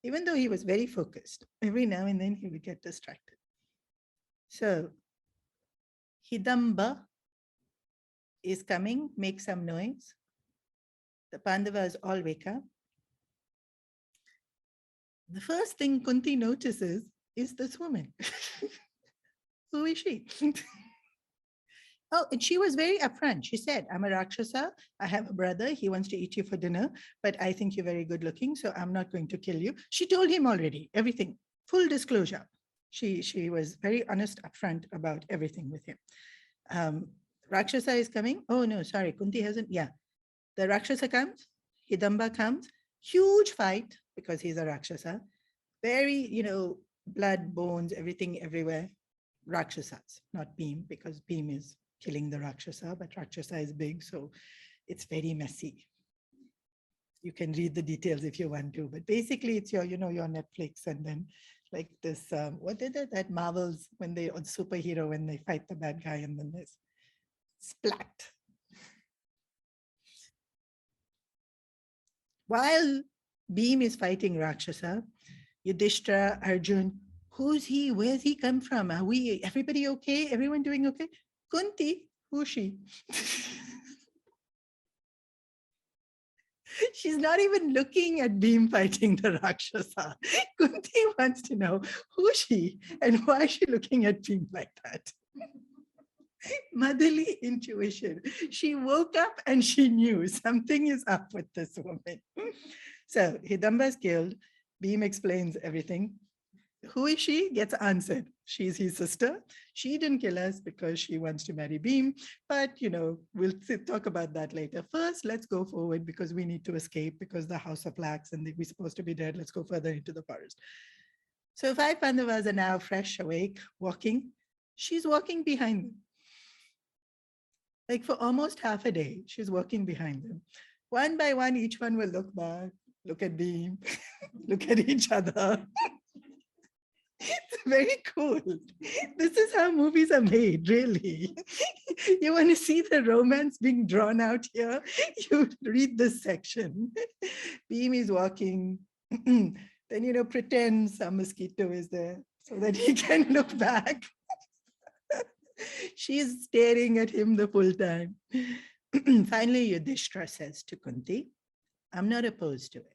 Even though he was very focused, every now and then he would get distracted. So, Hidamba is coming, make some noise. The Pandavas all wake up. The first thing Kunti notices is this woman. Who is she? Oh, and she was very upfront. She said, I'm a Rakshasa. I have a brother. He wants to eat you for dinner, but I think you're very good looking, so I'm not going to kill you. She told him already, everything, full disclosure. She was very honest upfront about everything with him. Rakshasa is coming. Oh, no, sorry. Kunti hasn't. Yeah. The Rakshasa comes. Hidamba comes. Huge fight because he's a Rakshasa. Very, blood, bones, everything everywhere. Rakshasas, not Bhim, because Bhim is killing the Rakshasa, but Rakshasa is big, so it's very messy. You can read the details if you want to, but basically it's your, your Netflix, and then like this, what did it, that Marvels, when they, on superhero, when they fight the bad guy, and then there's splat. While Bhim is fighting Rakshasa, Yudhishthira, Arjun, who's he? Where's he come from? Are we, everybody okay? Everyone doing okay? Kunti, who's she? She's not even looking at Bhim fighting the Rakshasa. Kunti wants to know who's she and why is she looking at Bhim like that? Motherly intuition. She woke up and she knew something is up with this woman. So Hidamba is killed. Bhim explains everything. Who is she? Gets answered. She's his sister. She didn't kill us because she wants to marry Bhim. But, we'll talk about that later. First, let's go forward because we need to escape because the house of lakhs and we're supposed to be dead. Let's go further into the forest. So 5 Pandavas are now fresh, awake, walking. She's walking behind them. Like for almost half a day, she's walking behind them. One by one, each one will look back, look at Bhim, look at each other. It's very cool. This is how movies are made, really. You want to see the romance being drawn out here? You read this section. Bhim is walking. Then, pretend some mosquito is there so that he can look back. She's staring at him the full time. Finally, Yudhishthira says to Kunti, I'm not opposed to it.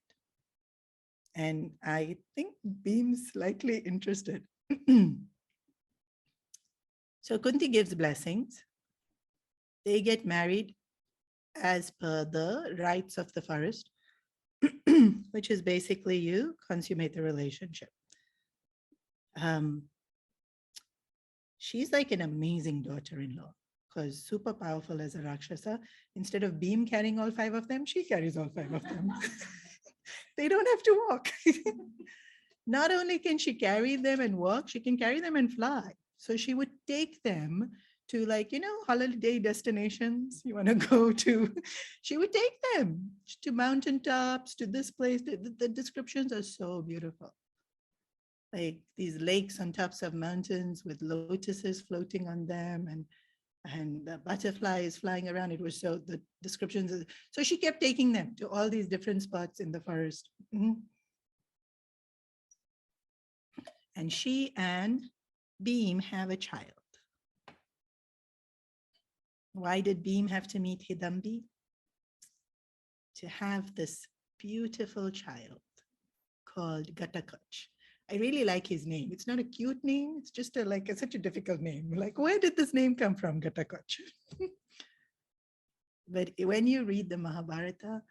And I think Bhim's slightly interested. So Kunti gives blessings. They get married as per the rites of the forest, which is basically you consummate the relationship. She's like an amazing daughter-in-law because super powerful as a Rakshasa. Instead of Bhim carrying all 5 of them, she carries all 5 of them. They don't have to walk. Not only can she carry them and walk, she can carry them and fly. So she would take them to holiday destinations you want to go to. She would take them to mountaintops, to this place. The descriptions are so beautiful. Like these lakes on tops of mountains with lotuses floating on them and the butterflies flying around. It was so, the descriptions. So she kept taking them to all these different spots in the forest. And she and Bhim have a child. Why did Bhim have to meet Hidambi? To have this beautiful child called Gatakach. I really like his name. It's not a cute name. It's just such a difficult name. Like, where did this name come from, Gatakach? But when you read the Mahabharata,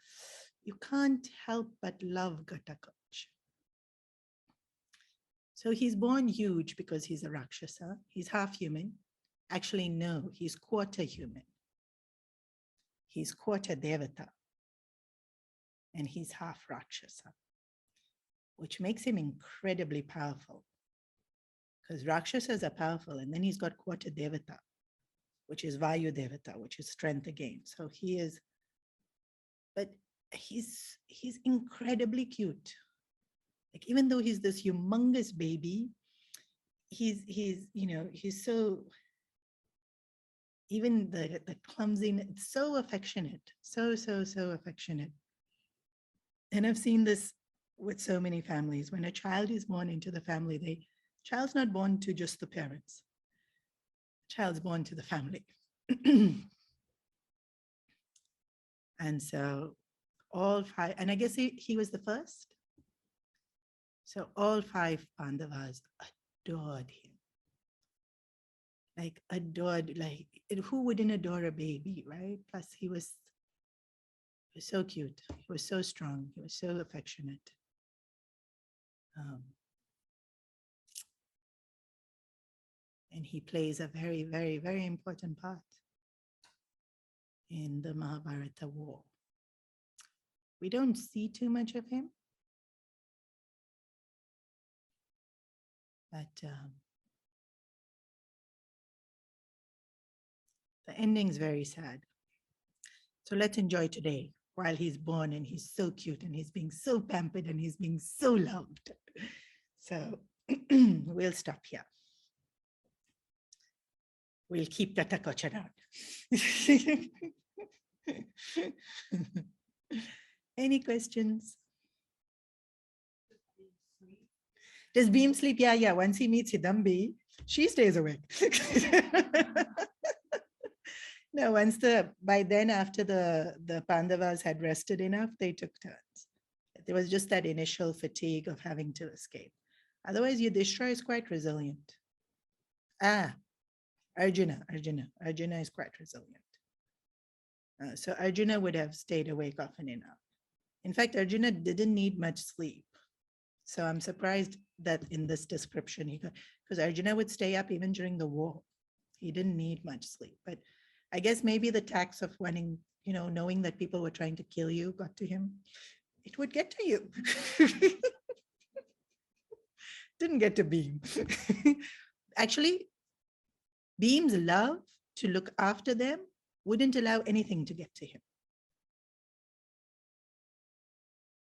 you can't help but love Gatakach. So he's born huge because he's a Rakshasa. He's half human. Actually, no, he's quarter human. He's quarter Devata. And he's half Rakshasa, which makes him incredibly powerful. Because Rakshasas are powerful. And then he's got quarter Devata, which is Vayu Devata, which is strength again. So he is, but he's incredibly cute. Like, even though he's this humongous baby, he's so, even the clumsiness, it's so affectionate, so affectionate. And I've seen this with so many families. When a child is born into the family, child's not born to just the parents. Child's born to the family. And so all five, and I guess he was the first. So all five Pandavas adored him. Like adored, like who wouldn't adore a baby, right? Plus he was so cute. He was so strong. He was so affectionate. And he plays a very, very, very important part in the Mahabharata war. We don't see too much of him, but the ending's very sad. So let's enjoy today while he's born and he's so cute and he's being so pampered and he's being so loved. So we'll stop here. We'll keep Gatakach around. Any questions? Does Bhim sleep? Yeah. Once he meets Hidambi, she stays awake. No, by then, after the Pandavas had rested enough, they took turns. There was just that initial fatigue of having to escape. Otherwise, Yudhishthira is quite resilient. Arjuna is quite resilient. So Arjuna would have stayed awake often enough. In fact, Arjuna didn't need much sleep. So I'm surprised that in this description, because Arjuna would stay up even during the war. He didn't need much sleep. But I guess maybe the tax of wanting, knowing that people were trying to kill you got to him. It would get to you. Didn't get to Bhim. Actually, Bhim's love to look after them wouldn't allow anything to get to him.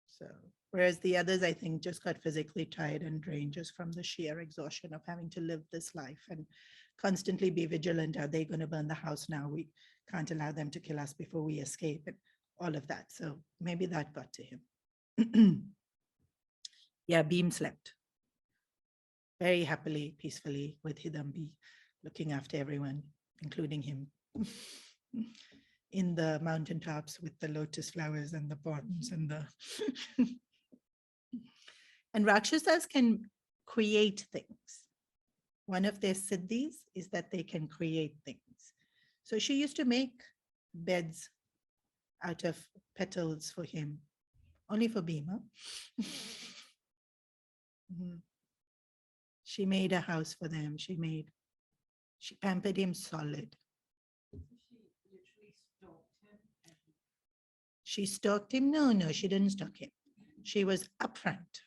So, whereas the others, I think, just got physically tired and drained just from the sheer exhaustion of having to live this life and constantly be vigilant. Are they going to burn the house now? We can't allow them to kill us before we escape, and all of that. So maybe that got to him. Yeah, Bhim slept very happily, peacefully with Hidambi, looking after everyone, including him, in the mountaintops with the lotus flowers and the ponds and the... And Rakshasas can create things. One of their siddhis is that they can create things. So she used to make beds out of petals for him, only for Bhima. She made a house for them. She pampered him solid. She stalked him? No, she didn't stalk him. She was upfront.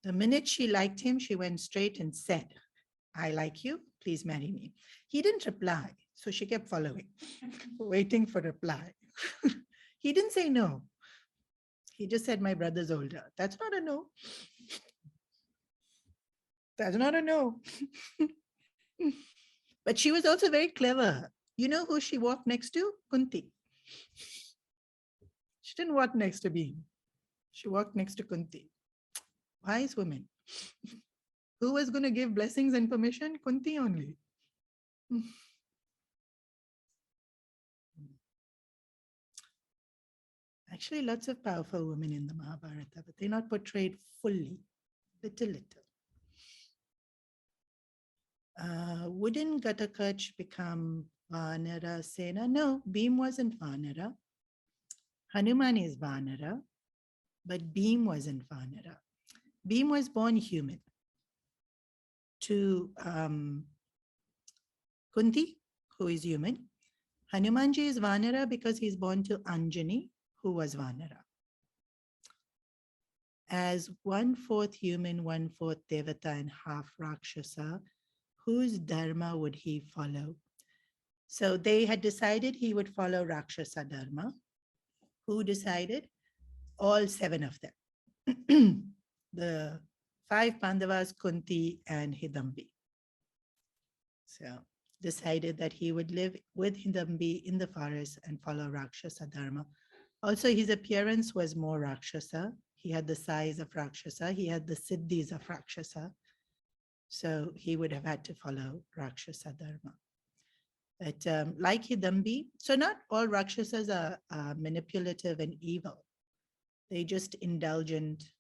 The minute she liked him, she went straight and said, I like you, please marry me. He didn't reply, so she kept following, waiting for reply. He didn't say no. He just said, my brother's older. That's not a no. That's not a no. But she was also very clever. You know who she walked next to? Kunti. She didn't walk next to Bhim. She walked next to Kunti. Wise woman. Who was going to give blessings and permission? Kunti only. Actually, lots of powerful women in the Mahabharata, but they're not portrayed fully, little, little. Wouldn't Gatakach become Vanara Sena? No, Bhim wasn't Vanara. Hanuman is Vanara, but Bhim wasn't Vanara. Bhim was born human to Kunti, who is human. Hanumanji is Vanara because he's born to Anjani, who was Vanara. As 1/4 human, 1/4 Devata, and half Rakshasa, whose dharma would he follow? So they had decided he would follow Rakshasa dharma. Who decided? All 7 of them. The 5 Pandavas, Kunti, and Hidambi. So decided that he would live with Hidambi in the forest and follow Rakshasa dharma. Also, his appearance was more Rakshasa. He had the size of Rakshasa. He had the siddhis of Rakshasa. So he would have had to follow Rakshasa dharma. But like Hidambi, so not all Rakshasas are manipulative and evil. They just indulgent.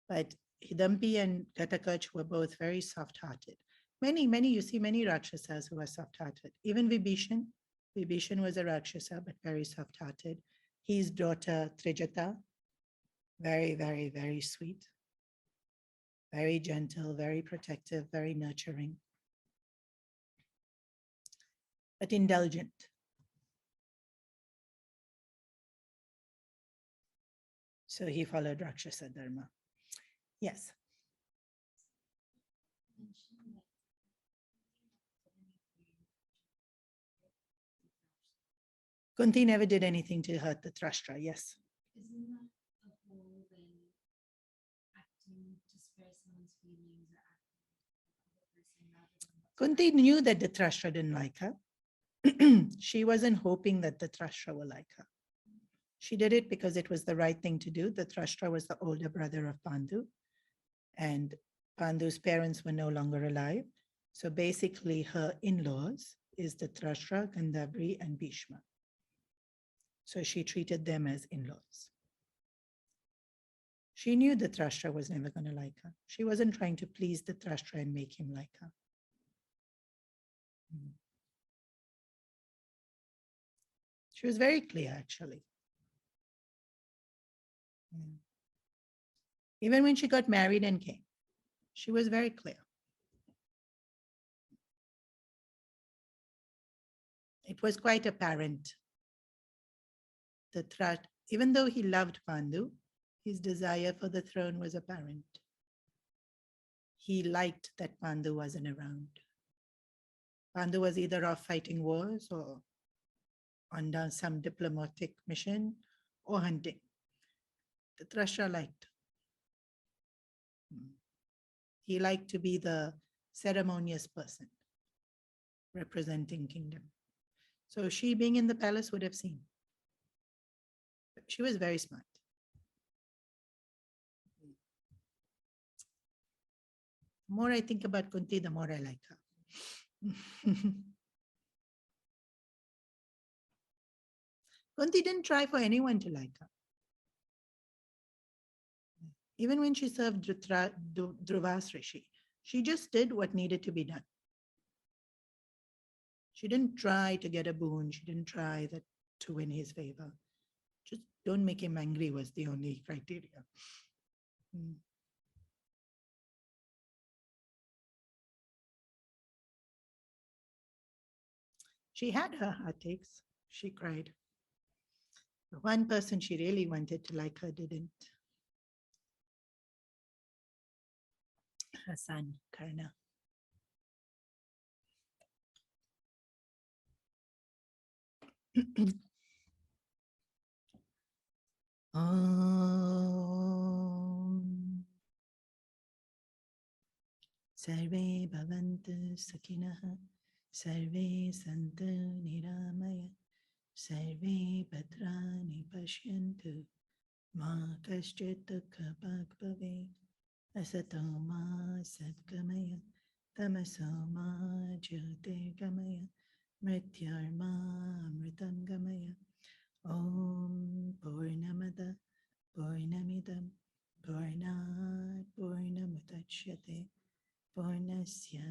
But Hidambi and Gatakach were both very soft-hearted. You see many Rakshasas who are soft-hearted. Even Vibhishan. Vibhishan was a Rakshasa, but very soft-hearted. His daughter, Trijata, very, very, very sweet. Very gentle, very protective, very nurturing. But indulgent. So he followed Rakshasa Dharma. Yes. Kunti never did anything to hurt the Dhristrashtra, yes. Isn't that the whole then acting to spare someone's feelings or acting like the other person rather than Kunti knew that the Dhristrashtra didn't like her. She wasn't hoping that the Dhristrashtra will like her. She did it because it was the right thing to do. The Dhristrashtra was the older brother of Pandu, and Pandu's parents were no longer alive. So basically, her in-laws is the Dhristrashtra, Gandhabri, and Bhishma. So she treated them as in-laws. She knew the Dhristrashtra was never going to like her. She wasn't trying to please the Dhristrashtra and make him like her. She was very clear, actually. Even when she got married and came, she was very clear. It was quite apparent. Even though he loved Pandu, his desire for the throne was apparent. He liked that Pandu wasn't around. Pandu was either off fighting wars or on some diplomatic mission or hunting. The Dhristrashtra liked. He liked to be the ceremonious person representing kingdom. So she being in the palace would have seen. But she was very smart. The more I think about Kunti, the more I like her. Kunti didn't try for anyone to like her. Even when she served Dhruvas Rishi, she just did what needed to be done. She didn't try to get a boon. She didn't try to win his favor. Just don't make him angry was the only criteria. She had her heartaches. She cried. The one person she really wanted to like her didn't. Her son, Karna. Sarve bhavantu sakinaha, sarve santu niramaya, sarve bhadrani pashyantu, ma kaschit dukha bhave, asato ma sadgamaya, tamaso ma jyotirgamaya, Mrityarmamritam gamaya. Om Purnamada Purnamidam Purnat Purnamudachyate Purnasya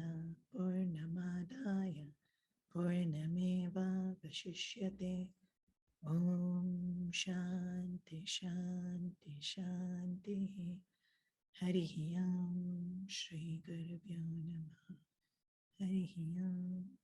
Purnamadaya Purnameva Vashishyate. Om Shanti Shanti Shanti. Harihi Om Shri Gurubhyo Namaha. Harihi Om.